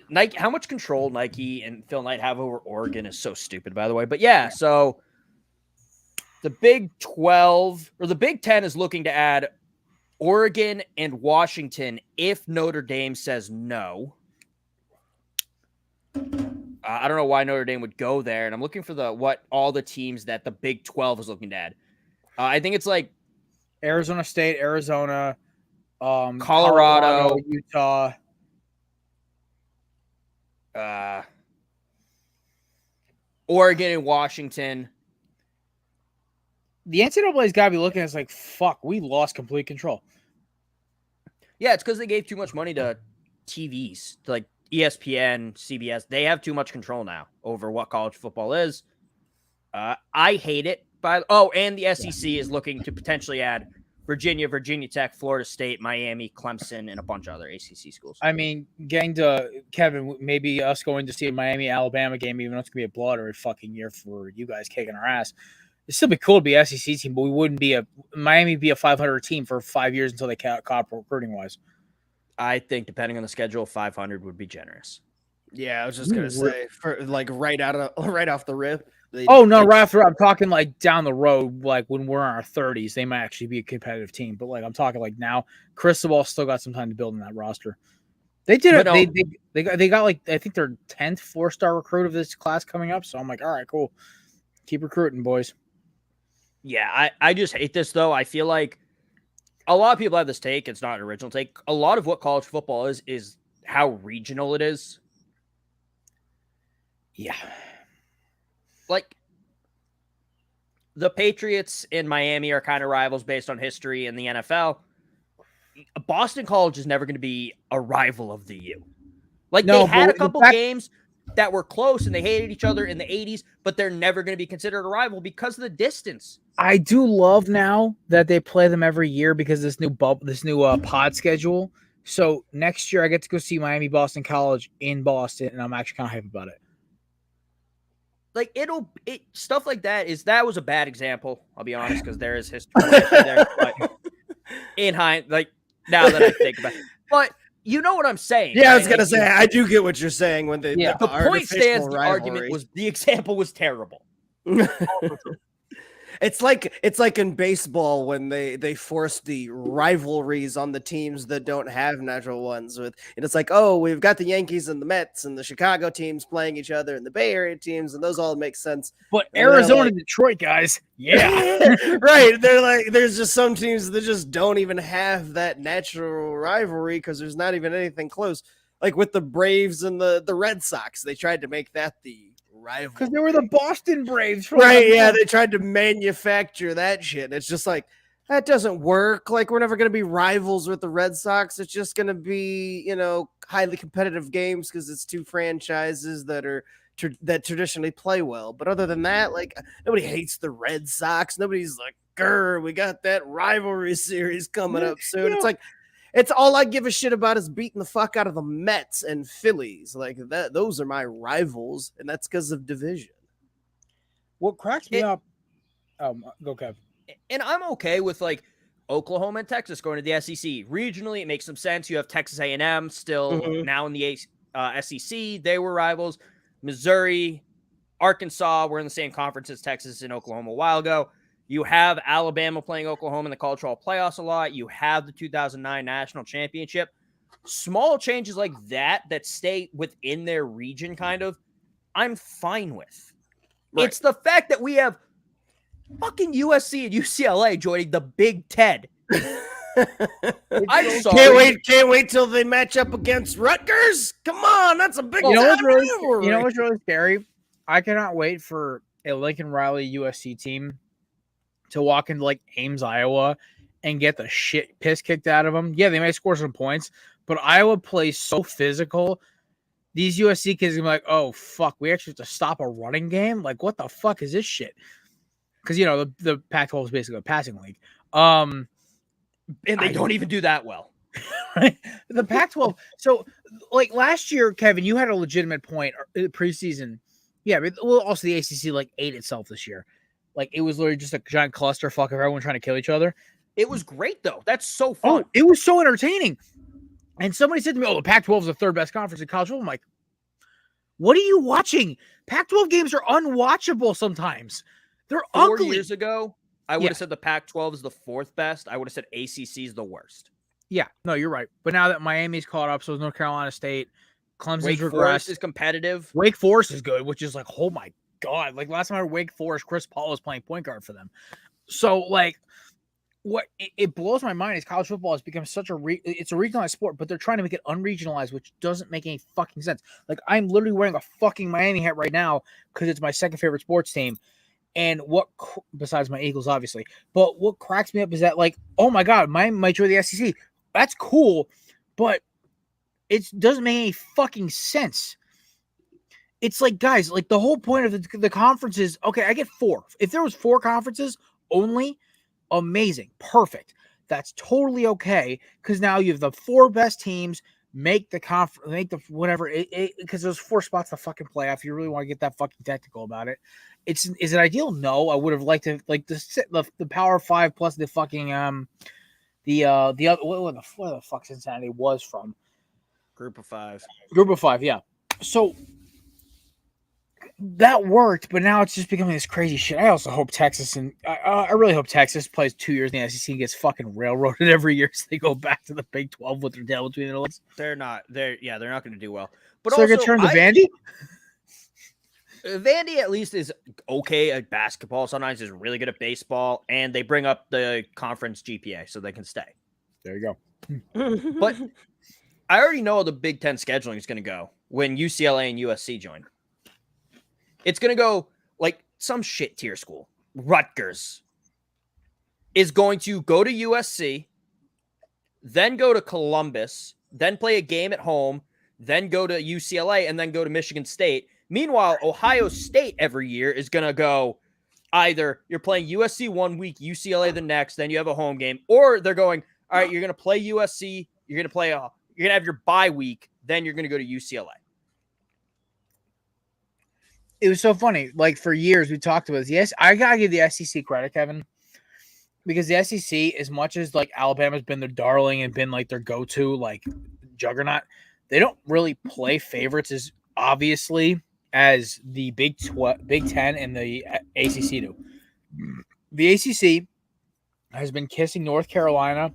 Nike, how much control Nike and Phil Knight have over Oregon is so stupid, by the way. But yeah, so the Big 12 or the Big 10 is looking to add Oregon and Washington if Notre Dame says no. I don't know why Notre Dame would go there, and I'm looking for what all the teams that the Big 12 is looking to add. I think it's like Arizona State, Arizona, Colorado, Utah, Oregon and Washington. The NCAA's got to be looking at us like, fuck, we lost complete control. Yeah, it's because they gave too much money to TVs, to like ESPN, CBS. They have too much control now over what college football is. I hate it. And the SEC is looking to potentially add Virginia, Virginia Tech, Florida State, Miami, Clemson, and a bunch of other ACC schools. I mean, getting to Kevin, maybe us going to see a Miami Alabama game, even though it's gonna be a blowout every fucking year for you guys kicking our ass. It'd still be cool to be an SEC team, but we wouldn't be Miami be a 500 team for 5 years until they caught recruiting wise. I think depending on the schedule, 500 would be generous. Yeah, I was just gonna say for like right off the rip. Right after I'm talking like down the road, like when we're in our 30s, they might actually be a competitive team. But like I'm talking like now, Cristobal still got some time to build in that roster. They did it. They got like I think their 10th 4-star recruit of this class coming up. So I'm like, all right, cool. Keep recruiting, boys. Yeah, I just hate this though. I feel like a lot of people have this take. It's not an original take. A lot of what college football is how regional it is. Yeah. Like the Patriots in Miami are kind of rivals based on history in the NFL. Boston College is never going to be a rival of the U. Like they had a couple games that were close and they hated each other in the 80s, but they're never going to be considered a rival because of the distance. I do love now that they play them every year because this new pod schedule. So next year I get to go see Miami Boston College in Boston, and I'm actually kind of hyped about it. Like stuff like that was a bad example. I'll be honest, because there is history there. But in hindsight, like now that I think about it, but you know what I'm saying. Yeah, right? I was gonna say I do get what you're saying when the point stands. The argument was the example was terrible. It's like in baseball when they force the rivalries on the teams that don't have natural ones and it's like, oh, we've got the Yankees and the Mets and the Chicago teams playing each other and the Bay Area teams, and those all make sense. But Arizona and Detroit guys, yeah. Right. They're like, there's just some teams that just don't even have that natural rivalry because there's not even anything close. Like with the Braves and the Red Sox, they tried to make that the rival because they were the Boston Braves, right? Yeah, they tried to manufacture that shit. It's just like that doesn't work. Like we're never going to be rivals with the Red Sox. It's just going to be highly competitive games because it's two franchises that traditionally play well. But other than that, like nobody hates the Red Sox. Nobody's like, "Grr, we got that rivalry series coming up soon." It's like. It's all I give a shit about is beating the fuck out of the Mets and Phillies. Like that, those are my rivals, and that's because of division. What cracks me up? Go, Kev. And I'm okay with like Oklahoma and Texas going to the SEC. Regionally, it makes some sense. You have Texas A&M still now in the SEC. They were rivals. Missouri, Arkansas were in the same conference as Texas and Oklahoma a while ago. You have Alabama playing Oklahoma in the college football playoffs a lot. You have the 2009 national championship. small changes like that stay within their region, kind of, I'm fine with. Right. It's the fact that we have fucking USC and UCLA joining the Big Ten. I'm sorry. Can't wait till they match up against Rutgers. Come on, that's a big rivalry. You know what's really scary? I cannot wait for a Lincoln Riley USC team to walk into like Ames, Iowa, and get the shit piss kicked out of them. Yeah, they may score some points, but Iowa plays so physical. These USC kids are gonna be like, oh fuck, we actually have to stop a running game. Like, what the fuck is this shit? Because the Pac-12 is basically a passing league. And they don't even do that well. The Pac-12. So, like last year, Kevin, you had a legitimate point preseason. Yeah, but also the ACC like ate itself this year. Like it was literally just a giant clusterfuck of everyone trying to kill each other. It was great though. That's so fun. Oh, it was so entertaining. And somebody said to me, "Oh, the Pac-12 is the third best conference in college football." I'm like, "What are you watching? Pac-12 games are unwatchable sometimes. They're 4 ugly." years ago, I would have said the Pac-12 is the fourth best. I would have said ACC is the worst. Yeah, no, you're right. But now that Miami's caught up, so is North Carolina State. Clemson's Wake regressed. Forest is competitive. Wake Forest is good, which is like, oh my God. Like last time I heard Wake Forest, Chris Paul was playing point guard for them. So like what it blows my mind is college football has become such it's a regionalized sport, but they're trying to make it unregionalized, which doesn't make any fucking sense. Like I'm literally wearing a fucking Miami hat right now because it's my second favorite sports team. And what, besides my Eagles, obviously, but what cracks me up is that like, oh my God, Miami might join the SEC. That's cool, but it doesn't make any fucking sense. It's like, guys, like the whole point of the conference is, okay, I get 4. If there was 4 conferences only, amazing, perfect. That's totally okay because now you have the 4 best teams make the conference, make the whatever, because there's 4 spots to fucking play off. You really want to get that fucking technical about it. Is it ideal? No, I would have liked to like the Power 5 plus the fucking the other where the fuck Cincinnati was from. Group of 5. Yeah. So that worked, but now it's just becoming this crazy shit. I also hope Texas and I really hope Texas plays 2 years in the SEC and gets fucking railroaded every year so they go back to the Big 12 with their tail between their legs. They're not going to do well. But so also, they're going to turn to Vandy? Vandy at least is okay at basketball. Sometimes is really good at baseball, and they bring up the conference GPA so they can stay. There you go. But I already know how the Big Ten scheduling is going to go when UCLA and USC join. It's going to go like some shit tier school. Rutgers is going to go to USC, then go to Columbus, then play a game at home, then go to UCLA, and then go to Michigan State. Meanwhile, Ohio State every year is going to go either you're playing USC 1 week, UCLA the next, then you have a home game, or they're going, all right, you're going to play USC, you're going to have your bye week, then you're going to go to UCLA. It was so funny. Like for years we talked about this. Yes, I got to give the SEC credit, Kevin, because the SEC, as much as like Alabama's been their darling and been like their go-to like juggernaut, they don't really play favorites as obviously as the Big Ten and the ACC do. The ACC has been kissing North Carolina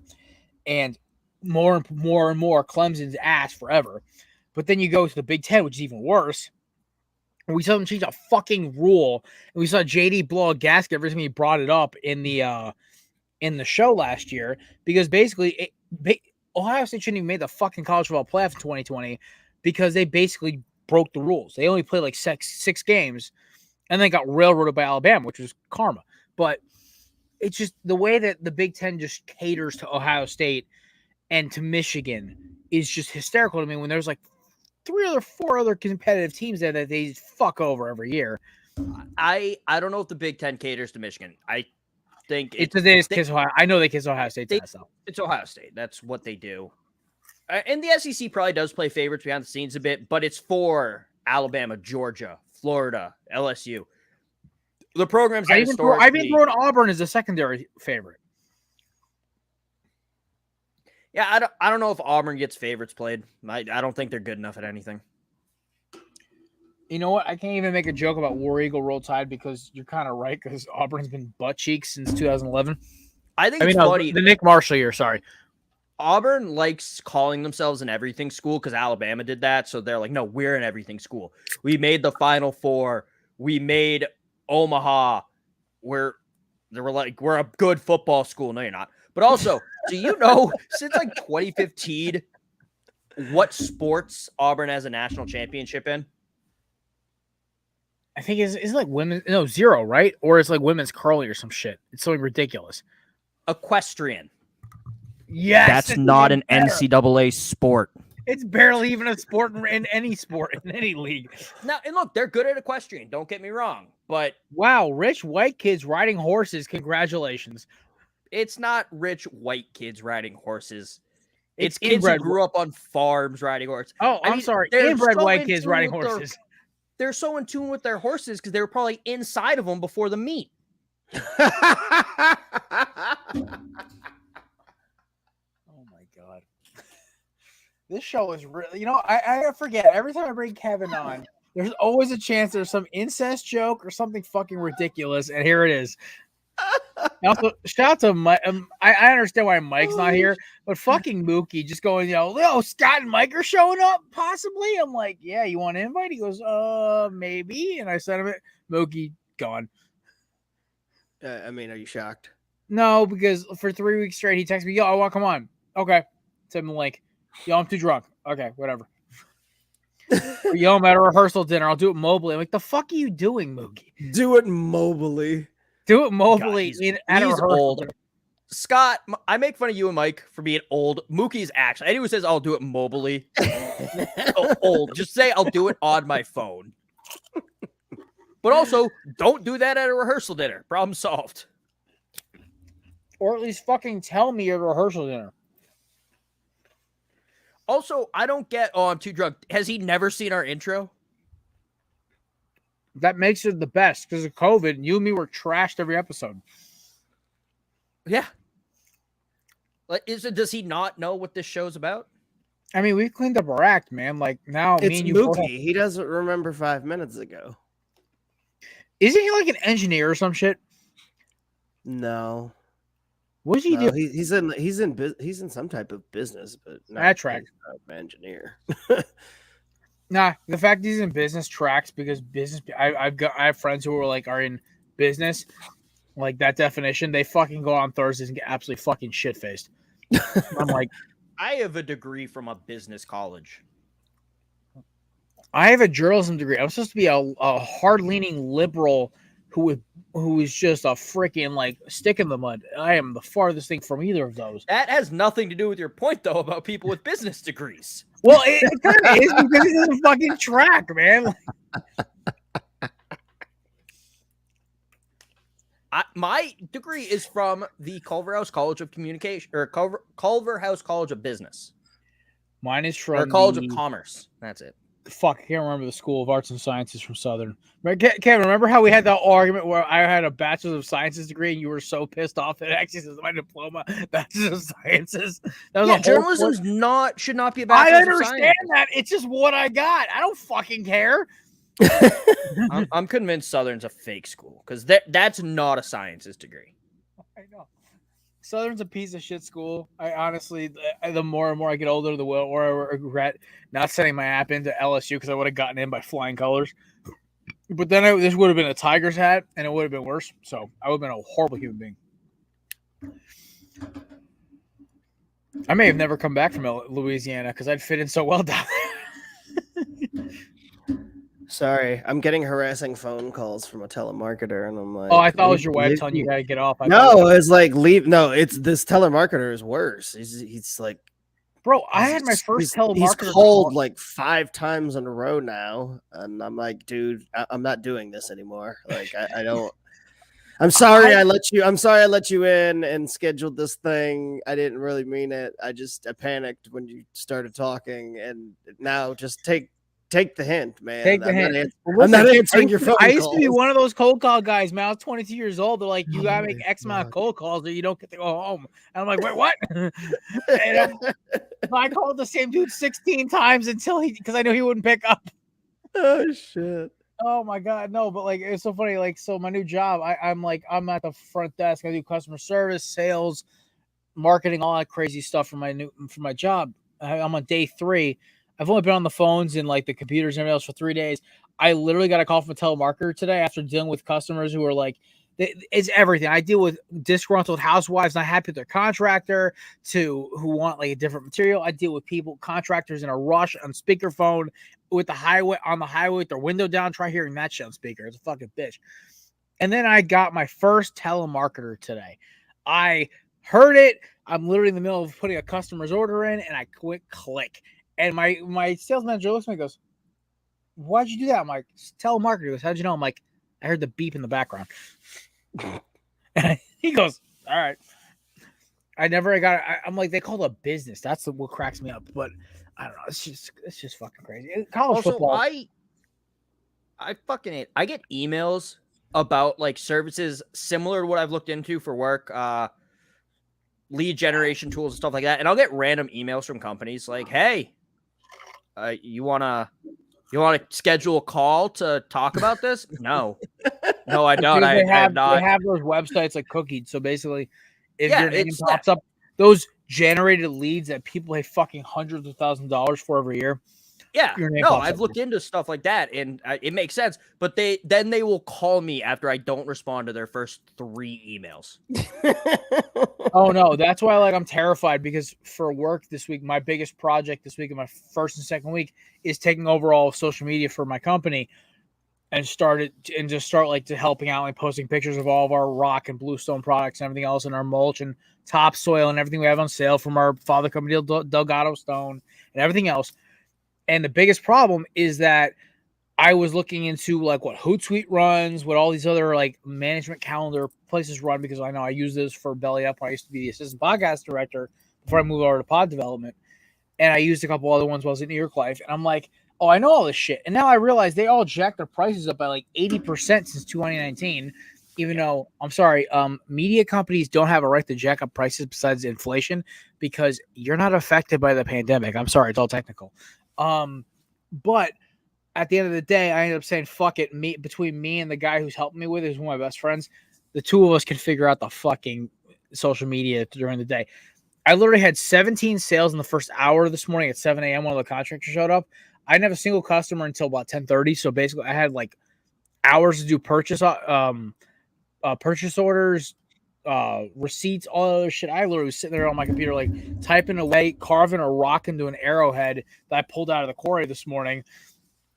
and more and more Clemson's ass forever. But then you go to the Big Ten, which is even worse. And we saw them change a fucking rule. And we saw JD blow a gasket every time he brought it up in the show last year because basically Ohio State shouldn't even made the fucking college football playoff in 2020 because they basically broke the rules. They only played like six games and then got railroaded by Alabama, which was karma. But it's just the way that the Big Ten just caters to Ohio State and to Michigan is just hysterical to me when there's like 4 other competitive teams there that they fuck over every year. I don't know if the Big Ten caters to Michigan. I think kiss Ohio. I know they kiss Ohio State. It's Ohio State. That's what they do. And the SEC probably does play favorites behind the scenes a bit, but it's for Alabama, Georgia, Florida, LSU. The programs that I've been throwing Auburn as a secondary favorite. Yeah, I don't know if Auburn gets favorites played. I don't think they're good enough at anything. You know what? I can't even make a joke about War Eagle Roll Tide because you're kind of right because Auburn's been butt cheeks since 2011. It's funny. The Nick Marshall year, sorry. Auburn likes calling themselves an everything school because Alabama did that. So they're like, no, we're an everything school. We made the Final Four. We made Omaha. We're a good football school. No, you're not. But also, do you know since like 2015, what sports Auburn has a national championship in? I think it's like women. No, 0, right? Or it's like women's curling or some shit. It's something ridiculous. Equestrian. Yes, That's not an NCAA sport. It's barely even a sport in any sport, in any league. Now, and look, they're good at equestrian. Don't get me wrong. But wow, rich white kids riding horses. Congratulations. It's not rich white kids riding horses. It's kids who grew up on farms riding horses. Oh, I'm sorry. Inbred white kids riding horses. They're so in tune with their horses because they were probably inside of them before the meet. God. This show is really, I forget every time I bring Kevin on, there's always a chance there's some incest joke or something fucking ridiculous, and here it is. Also, shout out to Mike. I understand why Mike's not here, but fucking Mookie just going, Scott and Mike are showing up, possibly. I'm like, yeah, you want an invite? He goes, maybe. And I sent him it. Mookie gone. Are you shocked? No, because for 3 weeks straight, he texted me, I want to come on. Okay. Send him the link. I'm too drunk. Okay, whatever. I'm at a rehearsal dinner. I'll do it mobily. I'm like, the fuck are you doing, Mookie? Do it mobily. Do it mobily. God, at a rehearsal old. dinner. Scott, I make fun of you and Mike for being old. Mookie's actually, anyone who says I'll do it mobily, old. Just say I'll do it on my phone. But also, don't do that at a rehearsal dinner. Problem solved. Or at least fucking tell me at a rehearsal dinner. Also, I don't get, I'm too drunk. Has he never seen our intro? That makes it the best because of COVID. You and me were trashed every episode. Yeah. Does he not know what this show's about? I mean, we cleaned up our act, man. Like now, it's me and you. Mookie. He doesn't remember 5 minutes ago. Isn't he like an engineer or some shit? No. What does he do? He's in some type of business, but not an engineer. Nah, the fact he's in business tracks because business. I have friends who are in business, like that definition. They fucking go on Thursdays and get absolutely fucking shit faced. I'm like, I have a degree from a business college. I have a journalism degree. I'm supposed to be a hard leaning liberal who is just a freaking stick in the mud. I am the farthest thing from either of those. That has nothing to do with your point, though, about people with business degrees. Well, it kind of is because it doesn't fucking track, man. My degree is from the Culver House College of Communication, or Culver House College of Business. Mine is from College of Commerce. That's it. Fuck, I can't remember the School of Arts and Sciences from Southern. Kevin, remember how we had that argument where I had a Bachelor's of Sciences degree and you were so pissed off that it actually says my diploma, Bachelor's of Sciences? That was journalism should not be a Bachelor's of Sciences. I understand that. It's just what I got. I don't fucking care. I'm convinced Southern's a fake school because that's not a sciences degree. I know. Southern's a piece of shit school. I honestly, the more and more I get older, the more I regret not sending my app into LSU because I would have gotten in by flying colors. But then this would have been a Tigers hat, and it would have been worse. So I would have been a horrible human being. I may have never come back from Louisiana because I'd fit in so well down there. Sorry, I'm getting harassing phone calls from a telemarketer, and I'm like, oh, I thought it was your wife telling you how to get off. No, it's like leave. No, it's this telemarketer is worse. He's like, bro, I had my first telemarketer. He's called like 5 times in a row now, and I'm like, dude, I'm not doing this anymore. Like, I don't. I'm sorry I let you in and scheduled this thing. I didn't really mean it. I panicked when you started talking, and now just take the hint, man. Take the hint. I'm not answering your phone calls. I used to be one of those cold call guys, man. I was 22 years old. They're like, you gotta make X amount of cold calls or you don't get to go home. And I'm like, wait, what? I called the same dude 16 times because I knew he wouldn't pick up. Oh shit. Oh my god, no, but it's so funny. So my new job, I'm at the front desk. I do customer service, sales, marketing all that crazy stuff for my job. I'm on day 3. I've only been on the phones and like the computers and everything else for 3 days. I literally got a call from a telemarketer today after dealing with customers who are like, it's everything. I deal with disgruntled housewives not happy with their contractor to who want like a different material. I deal with contractors in a rush on speakerphone on the highway with their window down. Try hearing that shit on speaker. It's a fucking bitch. And then I got my first telemarketer today. I heard it. I'm literally in the middle of putting a customer's order in, and I click. And my sales manager looks at me and goes, "Why'd you do that?" I'm like, "Telemarketer." He goes, "How'd you know?" I'm like, "I heard the beep in the background." And he goes, "All right." I'm like, they call it a business. That's what cracks me up. But I don't know. It's just fucking crazy. College football. I fucking hate. I get emails about like services similar to what I've looked into for work, lead generation tools and stuff like that. And I'll get random emails from companies like, "Hey, you wanna schedule a call to talk about this?" No, I don't. I have not. They have those websites like Cookied. So basically, if Yeah, your name pops up, those generated leads that people pay fucking hundreds of thousands of dollars for every year. Yeah, no, I've looked into stuff like that, and it makes sense. But they will call me after I don't respond to their first 3 emails. Oh no, that's why I'm terrified, because for work this week, my biggest project this week in my first and second week is taking over all of social media for my company, and start to helping out, like posting pictures of all of our rock and bluestone products and everything else, and our mulch and topsoil and everything we have on sale from our father company, Delgado Stone, and everything else. And the biggest problem is that I was looking into like what Hootsuite runs, what all these other like management calendar places run, because I know I use this for Belly Up when I used to be the assistant podcast director before I moved over to pod development. And I used a couple other ones while I was at New York Life. And I'm like, oh, I know all this shit. And now I realize they all jacked their prices up by like 80% since 2019. Even though, I'm sorry, media companies don't have a right to jack up prices besides inflation, because you're not affected by the pandemic. I'm sorry, it's all technical. But at the end of the day, I ended up saying, fuck it. Between me and the guy who's helping me with it, who's one of my best friends, the two of us can figure out the fucking social media during the day. I literally had 17 sales in the first hour this morning at 7 a.m. One of the contractors showed up. I didn't have a single customer until about 10:30. So basically, I had like hours to do purchase orders, receipts, all that other shit. I literally was sitting there on my computer, like typing away, carving a rock into an arrowhead that I pulled out of the quarry this morning,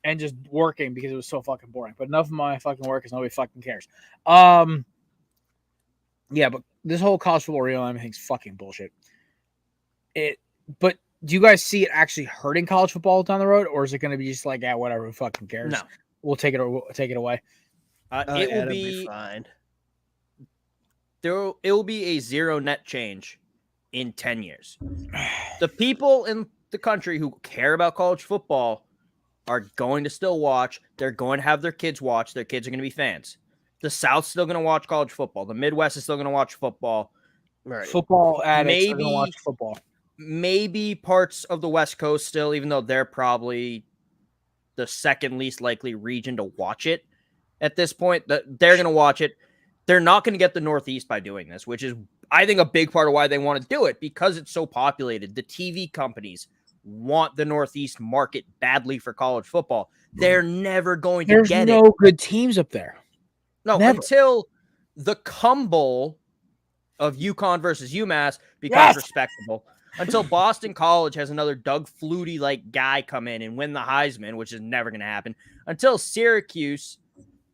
and just working because it was so fucking boring. But enough of my fucking work, because nobody fucking cares. Yeah, but this whole college football realignment thing's fucking bullshit. But do you guys see it actually hurting college football down the road, or is it going to be just like, yeah, whatever, who fucking cares? No, we'll take it away. It will be fine. It will be a zero net change in 10 years. The people in the country who care about college football are going to still watch. They're going to have their kids watch. Their kids are going to be fans. The South's still going to watch college football. The Midwest is still going to watch football. Right. Football addicts are going to watch football. Maybe parts of the West Coast still, even though they're probably the second least likely region to watch it at this point. They're going to watch it. They're not going to get the Northeast by doing this, which is, I think, a big part of why they want to do it, because it's so populated. The TV companies want the Northeast market badly for college football. They're never going to get it. There's no good teams up there. No, never. Until the Cum Bowl of UConn versus UMass becomes respectable. Until Boston College has another Doug Flutie-like guy come in and win the Heisman, which is never going to happen. Until Syracuse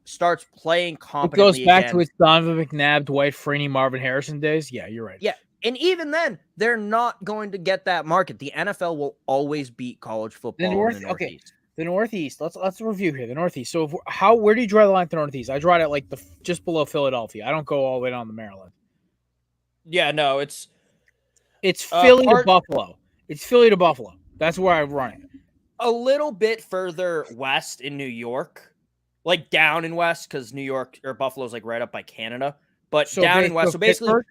starts playing competently. It goes back to its Donovan McNabb, Dwight Freeney, Marvin Harrison days. Yeah, you're right. Yeah, and even then, they're not going to get that market. The NFL will always beat college football in the Northeast. Okay, the Northeast. Let's review here. The Northeast. So where do you draw the line at the Northeast? I draw it at like just below Philadelphia. I don't go all the way down to Maryland. Yeah, no, it's Philly to Buffalo. It's Philly to Buffalo. That's where I run it. A little bit further west in New York, like down in west, because New York or Buffalo's like right up by Canada, but so down in west. So basically, Pittsburgh?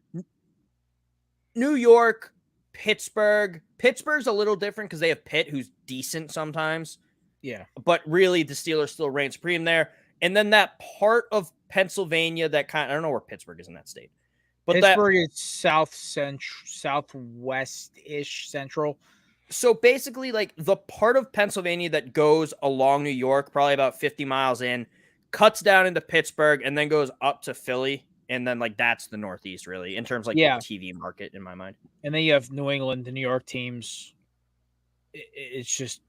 New York, Pittsburgh. Pittsburgh's a little different because they have Pitt, who's decent sometimes. Yeah, but really the Steelers still reign supreme there. And then that part of Pennsylvania that I don't know where Pittsburgh is in that state. But Pittsburgh is southwest-ish central. So basically, like the part of Pennsylvania that goes along New York, probably about 50 miles in, cuts down into Pittsburgh and then goes up to Philly. And then like that's the Northeast really in terms of like Yeah. the TV market in my mind. And then you have New England, the New York teams. It's just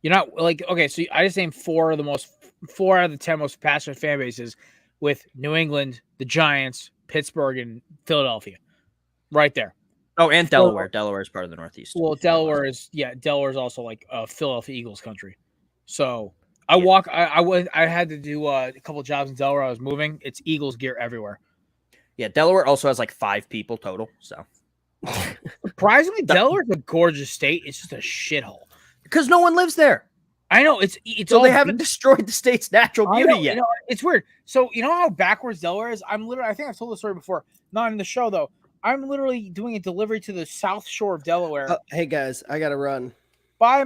you're not like okay. So I just named 4 out of the 10 most passionate fan bases with New England, the Giants, Pittsburgh, and Philadelphia, right there. Oh, and Delaware. Delaware is part of the Northeast. Well, Delaware is also like Philadelphia Eagles country. So I had to do a couple of jobs in Delaware. I was moving. It's Eagles gear everywhere. Yeah, Delaware also has like 5 people total. So surprisingly, Delaware's a gorgeous state. It's just a shithole because no one lives there. I know it's so they haven't destroyed the state's natural beauty yet. You know, it's weird. So you know how backwards Delaware is? I think I've told the story before. Not in the show though. I'm literally doing a delivery to the South Shore of Delaware. Hey guys, I gotta run. Bye,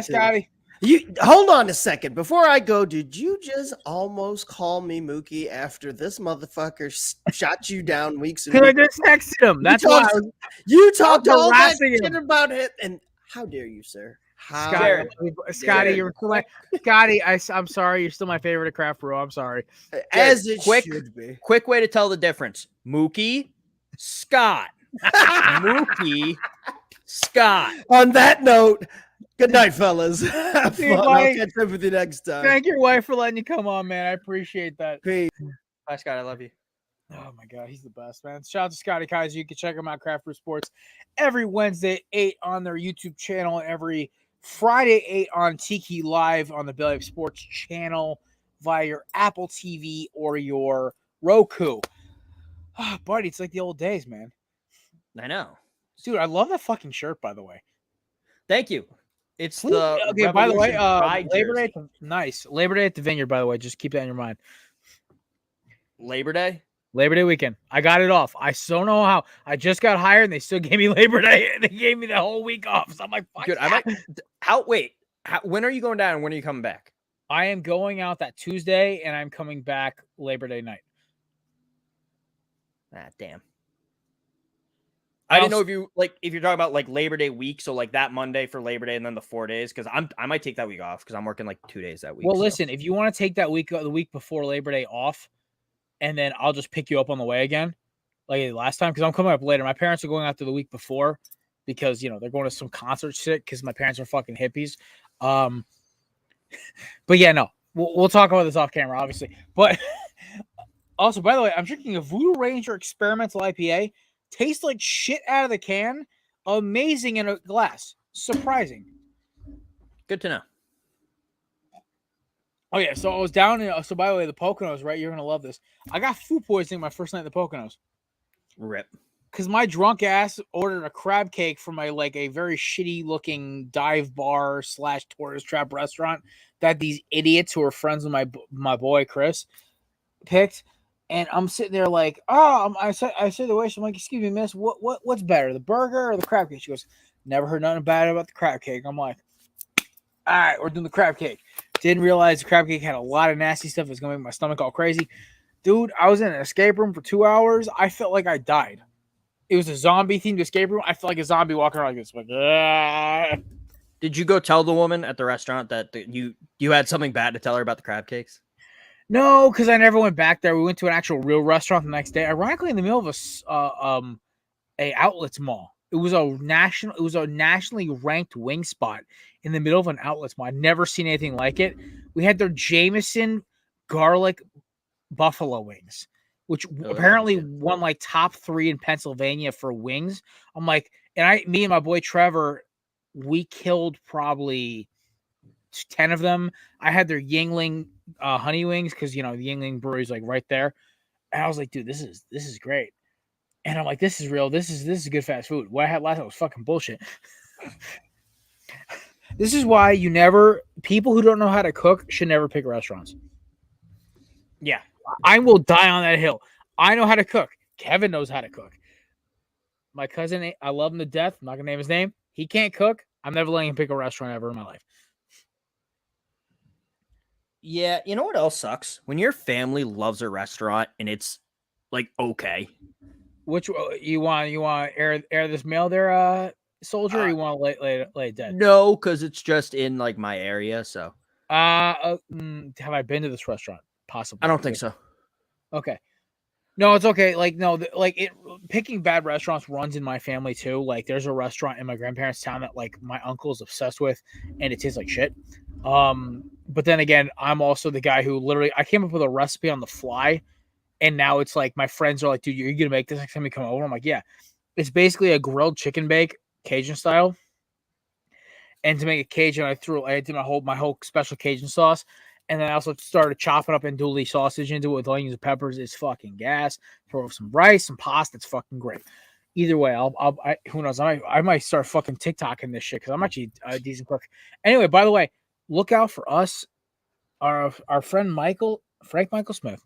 Scotty. You hold on a second before I go. Did you just almost call me Mookie after this motherfucker shot you down weeks ago? Because I just texted him. That's why you talked all that him. shit about it, and how dare you, sir? Scotty, you're still Scotty. I'm sorry. You're still my favorite at Craft Brew. I'm sorry. As it should be. Quick way to tell the difference: Mookie, Scott, Mookie, Scott. On that note, good night, fellas. Have fun. I'll catch up with you next time. Thank your wife for letting you come on, man. I appreciate that. Peace. Bye, Scott. I love you. Oh my God, he's the best, man. Shout out to Scotty Kaiser. You can check him out, Craft Brew Sports, every Wednesday at 8 on their YouTube channel, and every Friday 8 on Tiki Live on the Belly Up Sports channel via your Apple TV or your Roku. Oh, buddy, it's like the old days, man. I know. Dude, I love that fucking shirt, by the way. Thank you. It's the okay. By the way, Labor Day, nice. Labor Day at the Vineyard. By the way, just keep that in your mind. Labor Day weekend. I got it off. I still know how. I just got hired, and they still gave me Labor Day, and they gave me the whole week off. So I'm like, fuck. Good. When are you going down? And when are you coming back? I am going out that Tuesday, and I'm coming back Labor Day night. Ah, damn. I didn't know if you're talking about like Labor Day week, so like that Monday for Labor Day and then the 4 days, because I might take that week off because I'm working like 2 days that week. Well, listen, if you want to take that week, the week before Labor Day off, and then I'll just pick you up on the way again, like last time, because I'm coming up later. My parents are going out there the week before because they're going to some concert shit because my parents are fucking hippies. But yeah, no, we'll talk about this off camera, obviously. But also, by the way, I'm drinking a Voodoo Ranger Experimental IPA. Tastes like shit out of the can. Amazing in a glass. Surprising. Good to know. Oh, yeah. So I was down in... So, by the way, the Poconos, right? You're going to love this. I got food poisoning my first night at the Poconos. Rip. Because my drunk ass ordered a crab cake from a very shitty-looking dive bar / tourist trap restaurant that these idiots who are friends with my boy, Chris, picked. And I'm sitting there like, I said to the waitress, I'm like, excuse me, miss, what's better, the burger or the crab cake? She goes, never heard nothing bad about the crab cake. I'm like, all right, we're doing the crab cake. Didn't realize the crab cake had a lot of nasty stuff. It's going to make my stomach all crazy. Dude, I was in an escape room for 2 hours. I felt like I died. It was a zombie-themed escape room. I felt like a zombie walking around like this. Like, ah. Did you go tell the woman at the restaurant that you had something bad to tell her about the crab cakes? No, because I never went back there. We went to an actual real restaurant the next day. Ironically, in the middle of a outlets mall. It was a nationally ranked wing spot in the middle of an outlets mall. I'd never seen anything like it. We had their Jameson garlic buffalo wings, which apparently won like top 3 in Pennsylvania for wings. I'm like, me and my boy Trevor, we killed probably 10 of them. I had their Yingling honey wings because the Yingling brewery is like right there, and I was like, dude, this is great. And I'm like, this is real. This is good fast food. What I had last night was fucking bullshit. This is why people who don't know how to cook should never pick restaurants. Yeah, I will die on that hill. I know how to cook. Kevin knows how to cook. My cousin, I love him to death. I'm not gonna name his name. He can't cook. I'm never letting him pick a restaurant ever in my life. Yeah, you know what else sucks? When your family loves a restaurant and it's like okay. Which you want air this mail there, soldier, or you want to lay it dead? No, because it's just in like my area, so Have I been to this restaurant? Possibly. I don't think so. Okay. No, it's okay. Like, no, picking bad restaurants runs in my family too. Like, there's a restaurant in my grandparents' town that like my uncle is obsessed with, and it tastes like shit. But then again, I'm also the guy who literally I came up with a recipe on the fly, and now it's like my friends are like, "Dude, you're gonna make this next time you come over?" I'm like, "Yeah." It's basically a grilled chicken bake, Cajun style. And to make it Cajun, I did my whole special Cajun sauce. And then I also started chopping up andouille sausage into it with onions and peppers. It's fucking gas. Throw some rice, some pasta. It's fucking great. Either way, who knows? I might start fucking TikToking this shit because I'm actually a decent cook. Anyway, by the way, look out for us. Our friend Frank Michael Smith,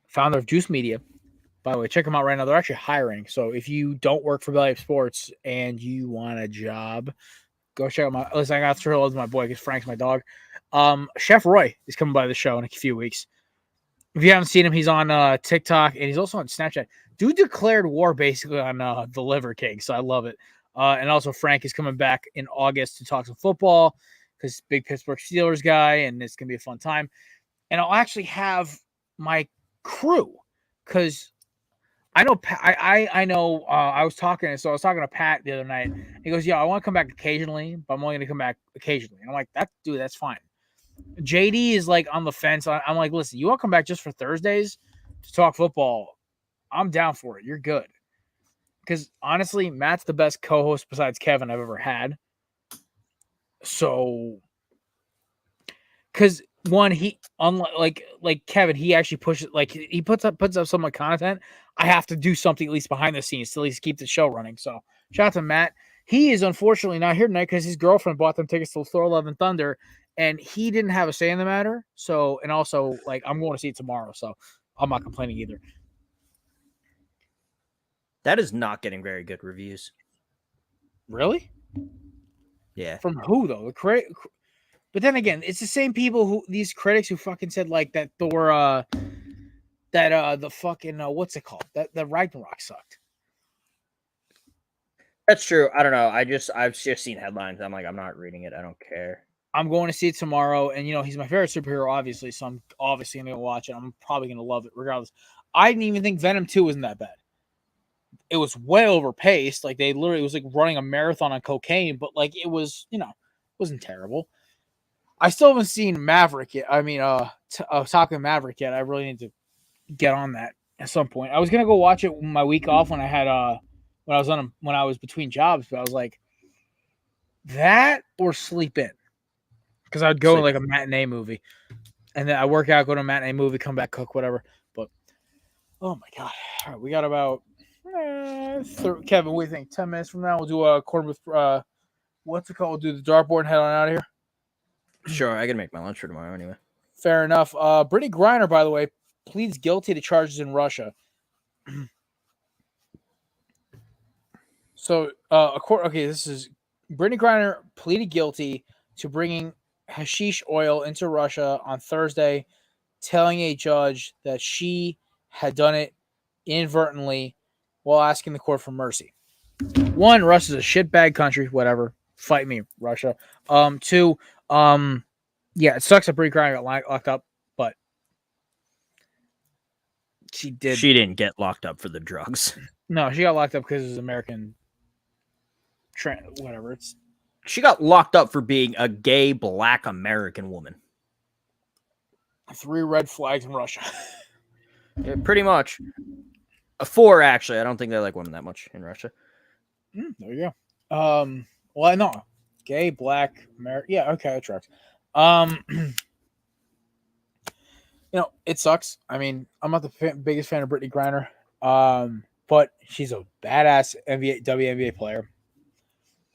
founder of Juice Media. By the way, check them out right now. They're actually hiring. So if you don't work for Belly Up Sports and you want a job, go check out listen, I got to throw love to my boy because Frank's my dog. Chef Roy is coming by the show in a few weeks. If you haven't seen him, he's on TikTok and he's also on Snapchat. Dude declared war basically on the Liver King, so I love it. And also Frank is coming back in August to talk some football because big Pittsburgh Steelers guy, and it's gonna be a fun time. And I'll actually have my crew because I know I know I was talking to Pat the other night. He goes, "Yeah, I want to come back occasionally, but I'm only going to come back occasionally." And I'm like, that's fine." JD is like on the fence. I'm like, "Listen, you want to come back just for Thursdays to talk football? I'm down for it. You're good." Because honestly, Matt's the best co-host besides Kevin I've ever had. So, because one, he unlike like Kevin, he actually pushes he puts up some content. I have to do something at least behind the scenes to at least keep the show running. So shout out to Matt. He is unfortunately not here tonight because his girlfriend bought them tickets to Thor Love and Thunder, and he didn't have a say in the matter. So, and also like I'm going to see it tomorrow, so I'm not complaining either. That is not getting very good reviews. Really? Yeah. From who though? But then again, it's the same people who these critics who fucking said like that Thor the fucking what's it called? That the Ragnarok sucked. That's true. I don't know. I've just seen headlines. I'm like, I'm not reading it. I don't care. I'm going to see it tomorrow, and he's my favorite superhero, obviously. So I'm obviously gonna watch it. I'm probably gonna love it regardless. I didn't even think Venom 2 wasn't that bad. It was way overpaced. Like it was like running a marathon on cocaine, but like it was, wasn't terrible. I still haven't seen Maverick yet. I mean, talking Maverick yet. I really need to get on that at some point. I was gonna go watch it my week off when I had when I was between jobs, but I was like, that or sleep in, because I'd go like a matinee movie, and then I work out, go to a matinee movie, come back, cook, whatever. But oh my god, all right, we got about Kevin. What do you think? 10 minutes from now, we'll do a Korner Booth. What's it called? We'll do the dartboard and head on out of here. Sure, I gotta make my lunch for tomorrow anyway. Fair enough. Brittany Griner, by the way, pleads guilty to charges in Russia. So, this is Brittany Griner pleaded guilty to bringing hashish oil into Russia on Thursday, telling a judge that she had done it inadvertently while asking the court for mercy. One, Russia's a shitbag country. Whatever. Fight me, Russia. Two, yeah, it sucks that Brittany Griner got locked up, but she didn't get locked up for the drugs. No, she got locked up because it was American. Whatever. She got locked up for being a gay black American woman. 3 red flags in Russia. Yeah, pretty much. 4 actually. I don't think they like women that much in Russia. There you go. Well, no, gay black American. Yeah, okay, that tracks. It sucks. I mean, I'm not the biggest fan of Brittany Griner, but she's a badass WNBA player,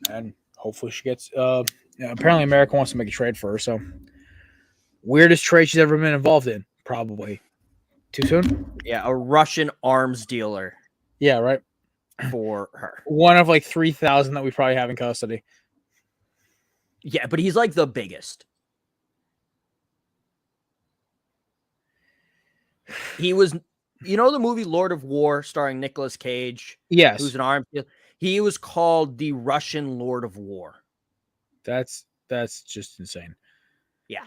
and hopefully she gets. Apparently, America wants to make a trade for her. So, weirdest trade she's ever been involved in. Probably too soon. Yeah, a Russian arms dealer. Yeah, right. For her, one of like 3,000 that we probably have in custody. Yeah, but he's like the biggest. He was You know the movie Lord of War starring Nicolas Cage, Yes, who's an arms dealer? He was called the Russian Lord of War. that's just insane. Yeah.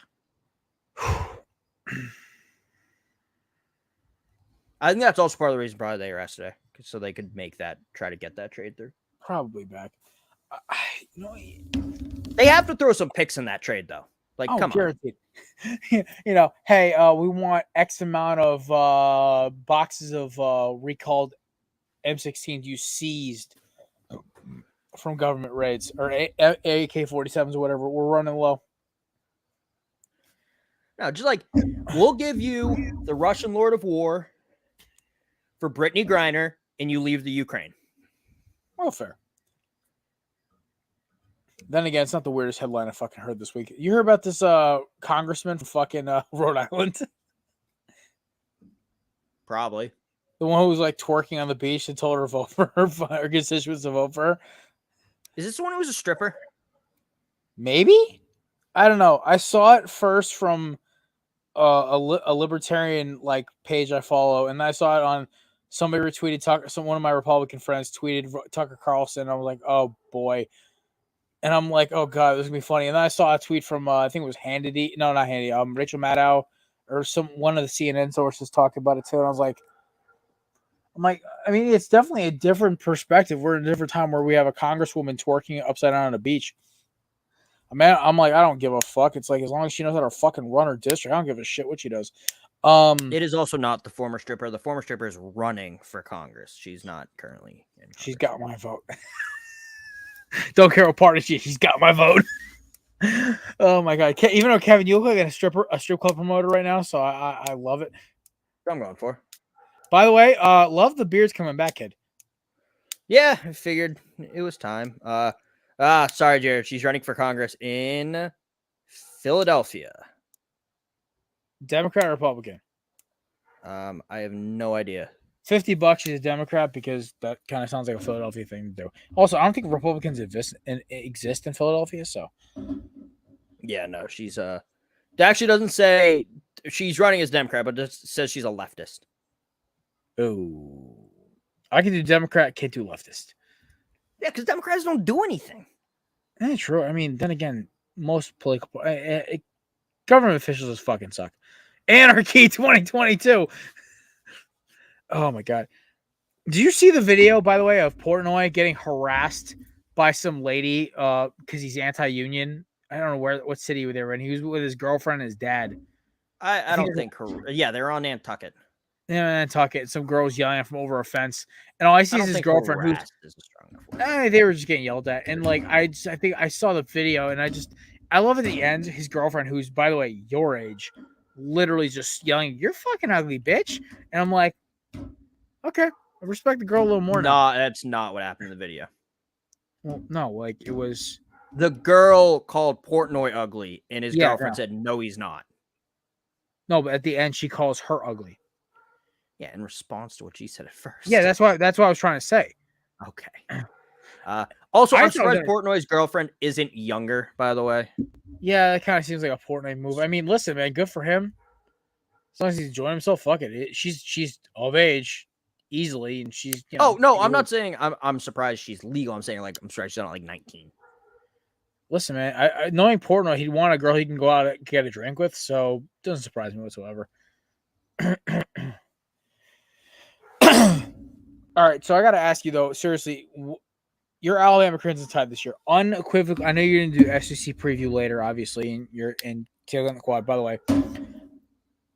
I think that's also part of the reason probably they arrested her, so they could try to get that trade through. Probably back. You know, They have to throw some picks in that trade, though. Like, come on. guaranteed. You know, hey, we want X amount of boxes of recalled M16s you seized from government raids or AK-47s or whatever. We're running low. No, just like, we'll give you the Russian Lord of War for Brittany Griner, and you leave the Ukraine. Well, fair. Then again, it's not the weirdest headline I fucking heard this week. You heard about this congressman from fucking Rhode Island? Probably. The one who was like twerking on the beach and told her to vote for her constituents to vote for her? Is this the one who was a stripper? Maybe? I don't know. I saw it first from a libertarian like page I follow, and I saw it on somebody retweeted one of my Republican friends tweeted Tucker Carlson. I was like, oh boy. And I'm like, oh god, this is gonna be funny. And then I saw a tweet from I think it was Hannity. No, not Hannity. Rachel Maddow or one of the CNN sources talked about it too. And I was like, I mean, it's definitely a different perspective. We're in a different time where we have a congresswoman twerking upside down on a beach. I mean, I'm like, I don't give a fuck. It's like as long as she knows how to fucking run her district, I don't give a shit what she does. It is also not the former stripper. The former stripper is running for Congress. She's not currently in Congress. She's got my vote. Don't care what party she's got my vote. Oh my god! Even though Kevin, you look like a strip club promoter right now, so I love it. What I'm going for. By the way, love the beard's coming back, kid. Yeah, I figured it was time. Sorry, Jared. She's running for Congress in Philadelphia. Democrat or Republican? I have no idea. $50. She's a Democrat because that kind of sounds like a Philadelphia thing to do. Also, I don't think Republicans exist in Philadelphia. So, yeah, no, she's it actually doesn't say she's running as Democrat, but it says she's a leftist. Oh, I can do Democrat, can't do leftist. Yeah, because Democrats don't do anything. True. I mean, then again, most political government officials just fucking suck. Anarchy 2022. Oh my god. Did you see the video, by the way, of Portnoy getting harassed by some lady because he's anti-union? I don't know what city they were in. He was with his girlfriend and his dad. I don't think yeah, they're on Nantucket. Yeah, Nantucket. Some girls yelling from over a fence, and all I see is his girlfriend who's they were just getting yelled at. And like I think I saw the video, and I love at the end his girlfriend, who's by the way your age, literally just yelling, "You're fucking ugly, bitch!" And I'm like, okay, I respect the girl a little more now. No, that's not what happened in the video. Well, no, like it was the girl called Portnoy ugly, and his girlfriend said, "No, he's not." No, but at the end, she calls her ugly. Yeah, in response to what she said at first. Yeah, that's what I was trying to say. Okay. Also, I'm surprised Portnoy's girlfriend isn't younger, by the way. Yeah, that kind of seems like a Portnoy move. I mean, listen, man, good for him. As long as he's enjoying himself, fuck it. She's of age easily, and she's. You know, oh no, I'm not saying I'm surprised she's legal. I'm saying I'm surprised she's not like 19. Listen, man, I knowing Portnoy, he'd want a girl he can go out and get a drink with, so it doesn't surprise me whatsoever. All right, so I got to ask you though, seriously, your Alabama Crimson Tide this year, unequivocal. I know you're going to do SEC preview later, obviously, and you're in Tailgate on the Quad. By the way,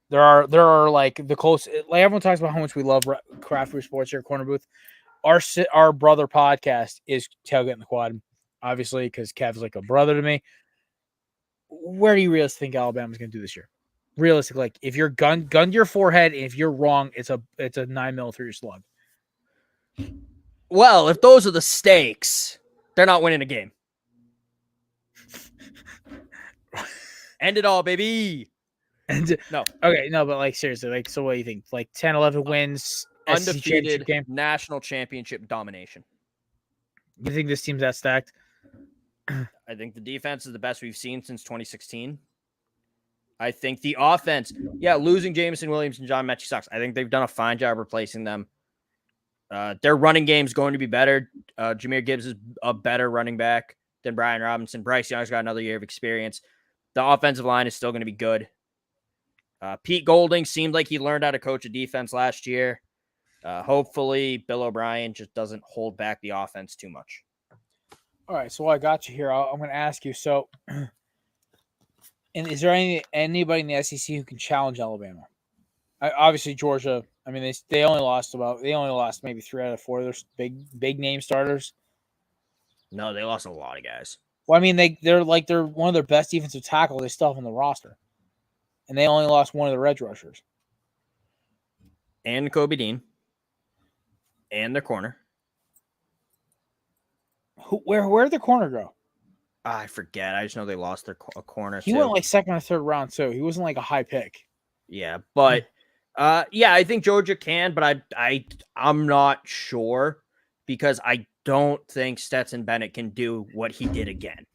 there are like the close. Like everyone talks about how much we love Craft Brew Sports here at Korner Booth. Our brother podcast is Tailgate on the Quad, obviously, because Kev's like a brother to me. Where do you really think Alabama's going to do this year? Realistically, like if you're gun to your forehead, and if you're wrong, it's a 9mm through your slug. Well, if those are the stakes, they're not winning a game. End it all, baby. No. Okay, no, but like seriously, like so what do you think? Like 10, 11 wins, undefeated game, national championship domination. You think this team's that stacked? I think the defense is the best we've seen since 2016. I think the offense, losing Jameson Williams and John Mechie sucks. I think they've done a fine job replacing them. Their running game is going to be better. Jahmyr Gibbs is a better running back than Brian Robinson. Bryce Young's got another year of experience. The offensive line is still going to be good. Pete Golding seemed like he learned how to coach a defense last year. Hopefully, Bill O'Brien just doesn't hold back the offense too much. All right, so while I got you here, I'm going to ask you. So, and is there anybody in the SEC who can challenge Alabama? Obviously, Georgia. I mean, they only lost maybe 3 out of 4 of their big name starters. No, they lost a lot of guys. Well, I mean, they're one of their best defensive tackles they still have on the roster, and they only lost one of the edge rushers. And Kobe Dean. And their corner. Where'd the corner go? I forget. I just know they lost their corner. He went like second or third round too. He wasn't like a high pick. Yeah, but I think Georgia can, but I'm not sure because I don't think Stetson Bennett can do what he did again.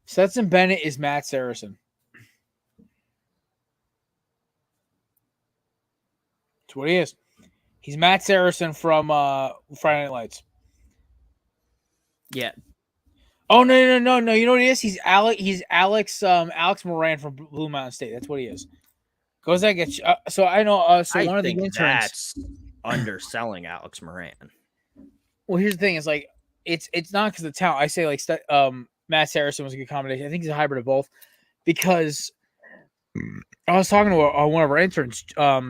Stetson Bennett is Matt Saracen. That's what he is. He's Matt Saracen from Friday Night Lights. Yeah. Oh no! You know what he is? He's Alex Moran from Blue Mountain State. That's what he is. Goes that get so I know so one of the interns. That's underselling Alex Moran. Well, here's the thing: is like it's not because of the talent. I say like Matt Saracen was a good combination. I think he's a hybrid of both because I was talking to one of our interns,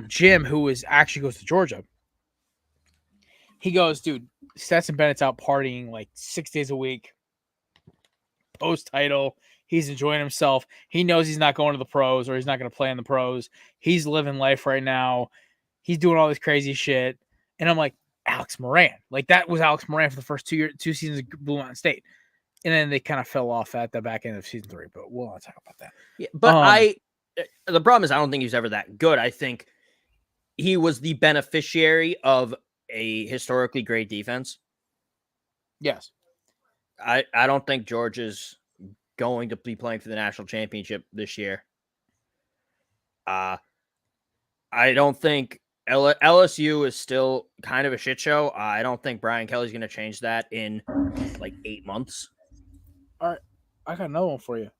Jim, who actually goes to Georgia. He goes, dude, Stetson Bennett's out partying like 6 days a week. Post-title. He's enjoying himself. He knows he's not going to the pros or he's not going to play in the pros. He's living life right now. He's doing all this crazy shit. And I'm like, Alex Moran. Like, that was Alex Moran for the first 2 seasons of Blue Mountain State. And then they kind of fell off at the back end of season 3. But we'll not talk about that. Yeah, but the problem is I don't think he's ever that good. I think he was the beneficiary of a historically great defense. Yes. I don't think Georgia's going to be playing for the national championship this year. I don't think LSU is still kind of a shit show. I don't think Brian Kelly's going to change that in like 8 months. All right. I got another one for you.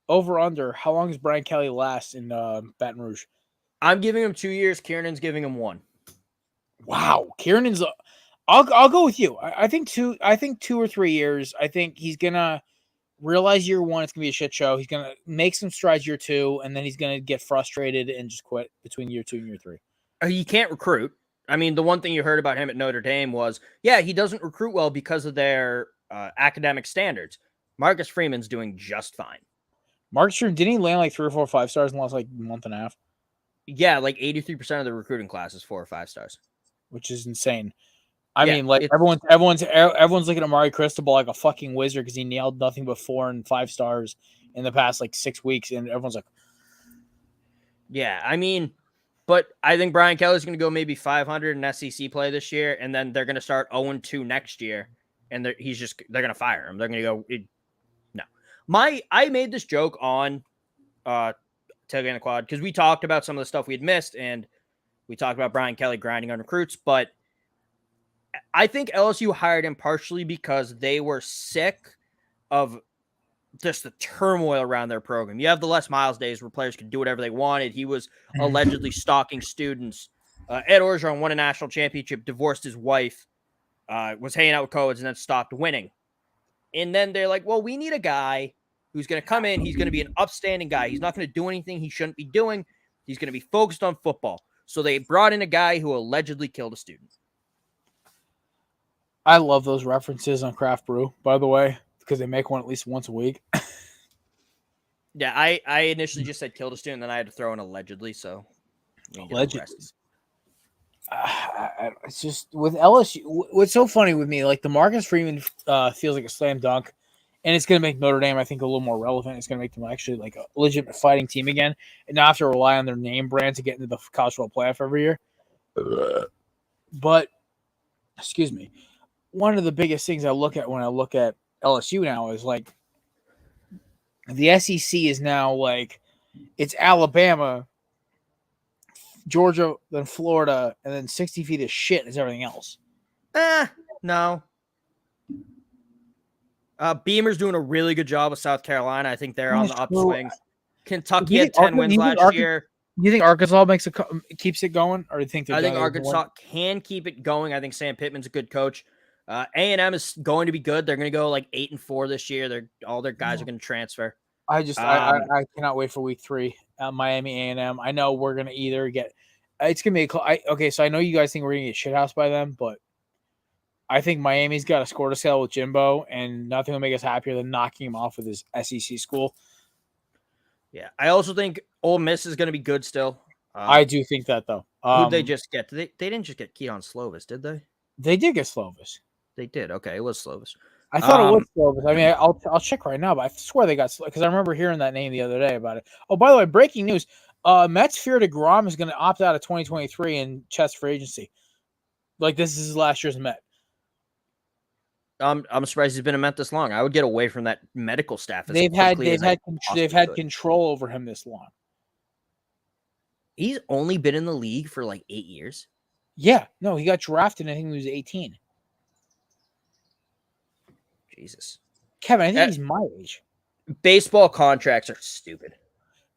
Over under, how long does Brian Kelly last in Baton Rouge? I'm giving him 2 years. Kiernan's giving him 1. Wow, Kiernan's. I'll go with you. I think 2 or 3 years. I think he's gonna realize year 1 it's gonna be a shit show. He's gonna make some strides year 2, and then he's gonna get frustrated and just quit between year 2 and year 3. He can't recruit. I mean, the one thing you heard about him at Notre Dame was, he doesn't recruit well because of their academic standards. Marcus Freeman's doing just fine. Marcus Freeman, didn't he land like 3 or 4 5-stars in the last like month and a half? Yeah, like 83% of the recruiting class is 4 or 5 stars, which is insane. I mean, like everyone's looking at Amari Cristobal like a fucking wizard because he nailed nothing but 4 and 5 stars in the past like 6 weeks, and everyone's like, yeah. I mean, but I think Brian Kelly's going to go maybe 500 in SEC play this year, and then they're going to start 0-2 next year, and they're going to fire him. They're going to go. No, I made this joke on Tailgate the Quad because we talked about some of the stuff we had missed, and we talked about Brian Kelly grinding on recruits, but I think LSU hired him partially because they were sick of just the turmoil around their program. You have the Les Miles days where players could do whatever they wanted. He was allegedly stalking students. Ed Orgeron won a national championship, divorced his wife, was hanging out with coeds, and then stopped winning. And then they're like, well, we need a guy who's going to come in. He's going to be an upstanding guy. He's not going to do anything he shouldn't be doing. He's going to be focused on football. So they brought in a guy who allegedly killed a student. I love those references on Craft Brew, by the way, because they make one at least once a week. Yeah, I initially just said killed a student, then I had to throw in allegedly. So allegedly. It's just with LSU. What's so funny with me, like the Marcus Freeman feels like a slam dunk, and it's going to make Notre Dame, I think, a little more relevant. It's going to make them actually like a legitimate fighting team again, and not have to rely on their name brand to get into the college football playoff every year. But, excuse me, one of the biggest things I look at when I look at LSU now is like the SEC is now like It's Alabama, Georgia, then Florida, and then 60 feet of shit is everything else. No. Beamer's doing a really good job with South Carolina. I think they're on the That's true. upswing. Kentucky You had think 10 wins you think last year. You think Arkansas keeps it going, or do you think they're I think done? Arkansas can keep it going. I think Sam Pittman's a good coach. A&M is going to be good. They're going to go like 8-4 this year. All their guys are going to transfer. I cannot wait for week 3. Miami A&M. I know we're going to either get. It's going to be okay. So I know you guys think we're going to get shithoused by them, but I think Miami's got a score to sell with Jimbo, and nothing will make us happier than knocking him off with his SEC school. Yeah, I also think Ole Miss is going to be good still. I do think that though. Who'd they just get? They didn't just get Keaton Slovis, did they? They did get Slovis. They did. Okay, it was Slovis. I thought it was Slovis. I mean, I'll check right now, but I swear they got because I remember hearing that name the other day about it. Oh, by the way, breaking news: Mets fear DeGrom is going to opt out of 2023 and chest for agency. Like this is his last year's Met. I'm surprised he's been a Met this long. I would get away from that medical staff. They've had control over him this long. He's only been in the league for like 8 years. Yeah, no, he got drafted. I think he was 18. Jesus, Kevin, I think he's my age. Baseball contracts are stupid.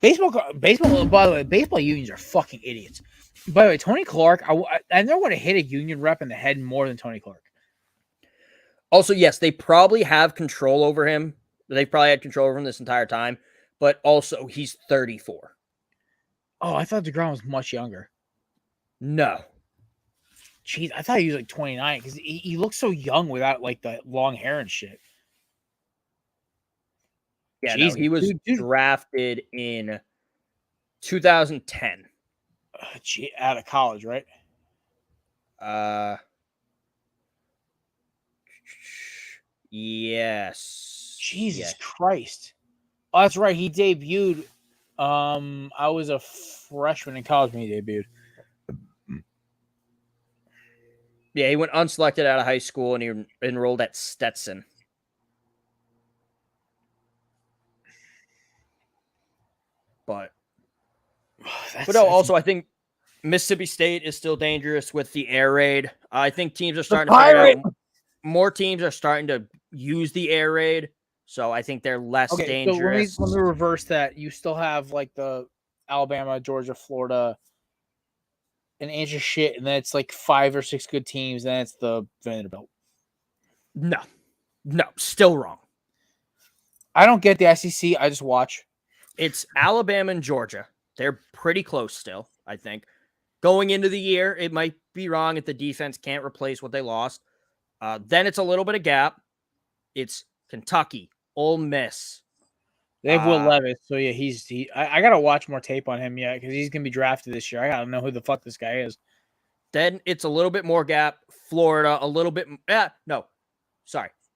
Baseball. By the way, baseball unions are fucking idiots. By the way, Tony Clark, I never want to hit a union rep in the head more than Tony Clark. Also, yes, they probably have control over him. They've probably had control over him this entire time. But also, he's 34. Oh, I thought DeGrom was much younger. No. Jeez, I thought he was like 29 because he looks so young without like the long hair and shit. Yeah, Jeez, no, he was drafted in 2010. Out of college, right? Yes. Jesus Christ. Oh, that's right. He debuted. I was a freshman in college when he debuted. Yeah, he went unselected out of high school and he enrolled at Stetson. But no, also I think Mississippi State is still dangerous with the air raid. I think teams are starting to figure out more teams are starting to use the air raid. So I think they're less dangerous. So let me reverse that. You still have like the Alabama, Georgia, Florida, and inch of shit, and then it's like 5 or 6 good teams, and then it's the Vanderbilt. No, still wrong. I don't get the SEC. I just watch. It's Alabama and Georgia. They're pretty close still, I think. Going into the year, it might be wrong if the defense can't replace what they lost. Then it's a little bit of gap. It's Kentucky, Ole Miss. They have Will Levis, so yeah, I gotta watch more tape on him yet because he's gonna be drafted this year. I gotta know who the fuck this guy is. Then it's a little bit more gap. Florida, a little bit.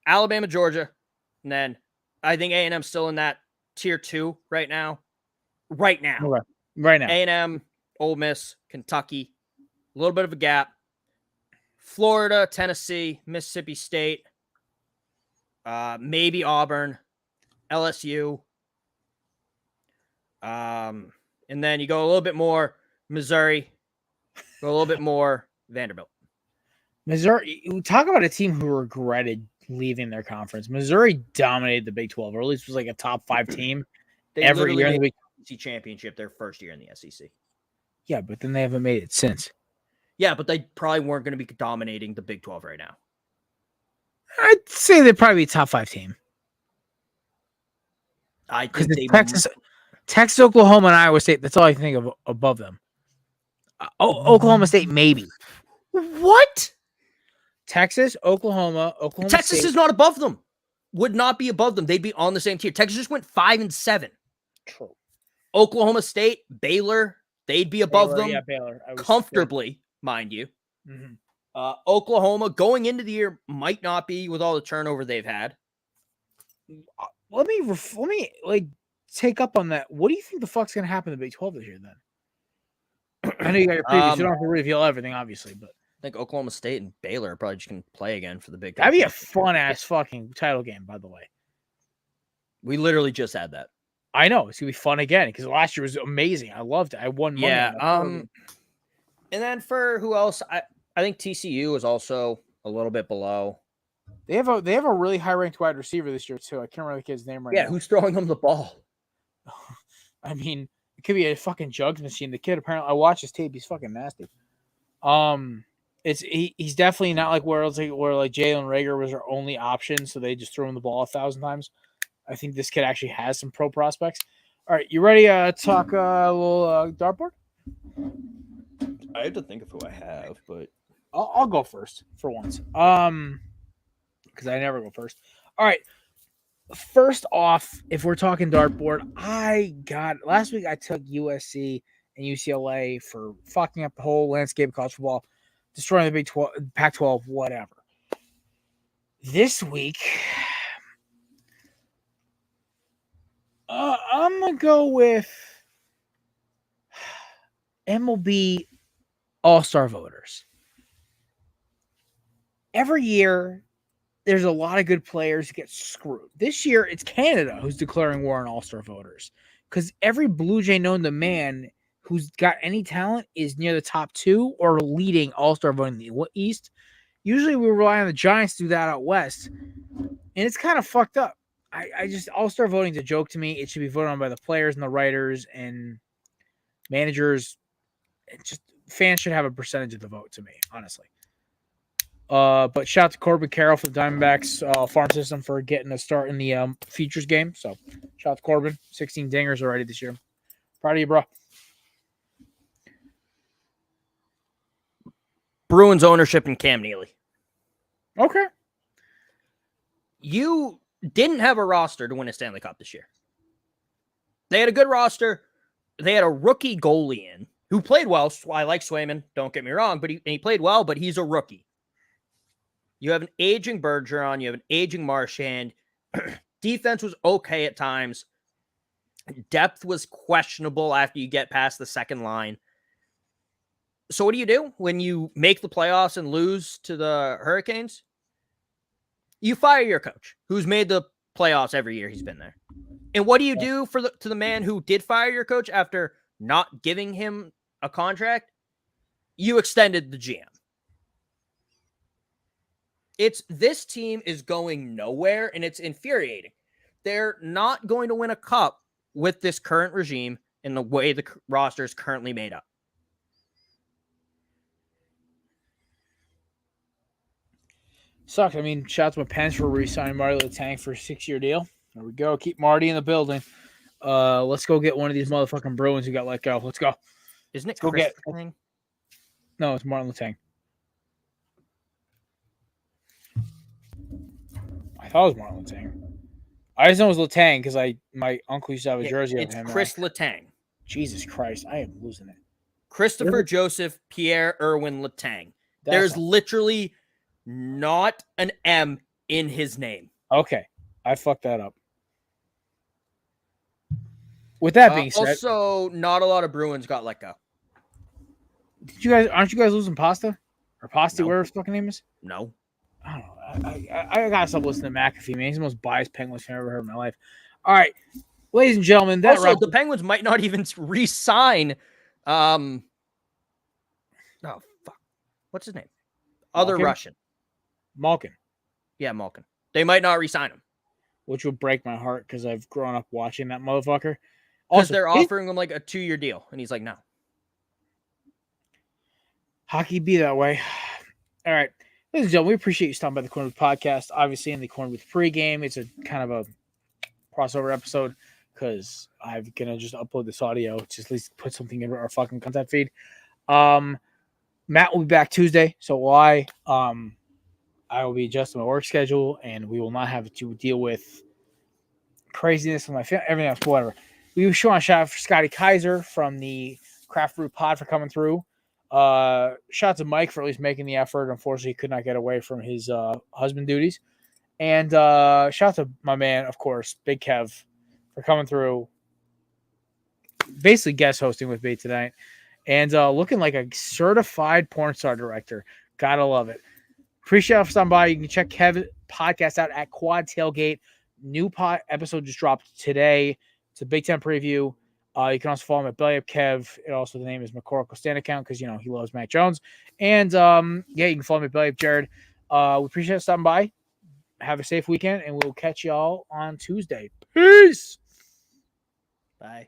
Alabama, Georgia, and then I think A&M's still in that tier 2 right now. Right now. A&M, Ole Miss, Kentucky, a little bit of a gap. Florida, Tennessee, Mississippi State, maybe Auburn, LSU. And then you go a little bit more Missouri, go a little bit more Vanderbilt. Missouri, talk about a team who regretted leaving their conference. Missouri dominated the Big 12, or at least was like a top 5 team every year in the Big 12 championship their first year in the SEC. Yeah, but then they haven't made it since. Yeah, but they probably weren't going to be dominating the Big 12 right now. I'd say they'd probably be top 5 team. I think they Texas, Oklahoma, and Iowa State. That's all I think of above them. Oklahoma State, maybe. What? Texas, Oklahoma Texas State. is not above them. Would not be above them. They'd be on the same tier. Texas just went 5-7. True. Oklahoma State, Baylor, they'd be above them. Yeah, Baylor. Comfortably, mind you. Mm-hmm. Oklahoma going into the year might not be with all the turnover they've had. Let me take up on that. What do you think the fuck's gonna happen in the Big 12 this year then? I know you got your previews. You don't have to reveal everything, obviously, but I think Oklahoma State and Baylor are probably just gonna play again for the Big 12. That'd be a fun ass fucking title game, by the way. We literally just had that. I know it's gonna be fun again because last year was amazing. I loved it. I won money. Yeah. on that And then for who else? I think TCU is also a little bit below. They have a really high ranked wide receiver this year too. I can't remember the kid's name right now. Yeah, who's throwing them the ball? I mean, it could be a fucking jugs machine. The kid apparently, I watched his tape. He's fucking nasty. He's definitely not like where Jalen Reagor was their only option, so they just threw him the ball 1,000 times. I think this kid actually has some pro prospects. All right, you ready to talk a little dartboard? I have to think of who I have, but I'll go first for once. Because I never go first. All right. First off, if we're talking dartboard, last week I took USC and UCLA for fucking up the whole landscape of college football, destroying the Big 12, Pac-12, whatever. This week, I'm gonna go with MLB All-Star voters. Every year, there's a lot of good players who get screwed. This year, it's Canada who's declaring war on All-Star voters because every Blue Jay known to man who's got any talent is near the top 2 or leading All-Star voting in the East. Usually, we rely on the Giants to do that out West, and it's kind of fucked up. I just All-Star voting is a joke to me. It should be voted on by the players and the writers and managers. Fans should have a percentage of the vote to me, honestly. But shout out to Corbin Carroll for the Diamondbacks farm system for getting a start in the Futures game. So shout out to Corbin. 16 dingers already this year. Proud of you, bro. Bruins ownership and Cam Neely. Okay. You didn't have a roster to win a Stanley Cup this year. They had a good roster. They had a rookie goalie in who played well. I like Swayman, don't get me wrong, but he played well, but he's a rookie. You have an aging Bergeron. You have an aging Marchand. Defense was okay at times. Depth was questionable after you get past the second line. So what do you do when you make the playoffs and lose to the Hurricanes? You fire your coach, who's made the playoffs every year he's been there. And what do you do to the man who did fire your coach after not giving him a contract? You extended the GM. This team is going nowhere, and it's infuriating. They're not going to win a cup with this current regime in the way the roster is currently made up. Sucks. I mean, shout out to my parents for re-signing Marty Letang for a 6-year deal. There we go. Keep Marty in the building. Let's go get one of these motherfucking Bruins who got let go. Let's go. Isn't it? Go get. No, it's Martin Letang. I thought it was Martin Letang. I just know it was Letang because my uncle used to have a jersey of him. It's Chris Letang. Jesus Christ, I am losing it. Christopher Joseph Pierre Irwin Letang. There's literally not an M in his name. Okay, I fucked that up. With that being said, also not a lot of Bruins got let go. Aren't you guys losing Pasta or Pasti? Whatever his fucking name is. No. I don't know. I gotta stop listening to McAfee, man. He's the most biased Penguins fan I've ever heard in my life. All right, ladies and gentlemen, the Penguins might not even re-sign. Oh fuck, what's his name? Other Russian. Malkin. Yeah, Malkin. They might not re-sign him, which would break my heart because I've grown up watching that motherfucker. Also, they're offering him like a 2-year deal, and he's like, no. Hockey be that way. All right. Ladies and gentlemen, we appreciate you stopping by the Korner Booth podcast. Obviously, in the Korner Booth pregame, it's a kind of a crossover episode because I'm going to just upload this audio, just at least put something in our fucking content feed. Matt will be back Tuesday, so will I. I will be adjusting my work schedule, and we will not have to deal with craziness with my family, everything else, whatever. We sure want to shout out for Scotty Kaiser from the Craft Brew pod for coming through. Shout out to Mike for at least making the effort. Unfortunately, he could not get away from his husband duties. And shout out to my man, of course, Big Kev, for coming through, basically guest hosting with me tonight, and looking like a certified porn star director. Gotta love it. Appreciate it for stopping by. You can check Kevin's podcast out at Quad Tailgate. New episode just dropped today. It's a Big Ten preview. You can also follow him at Belly Up Kev. And also, the name is McCorkle Stand account because, he loves Mac Jones. And, you can follow me at Belly Up Jared. We appreciate you stopping by. Have a safe weekend, and we'll catch y'all on Tuesday. Peace! Bye.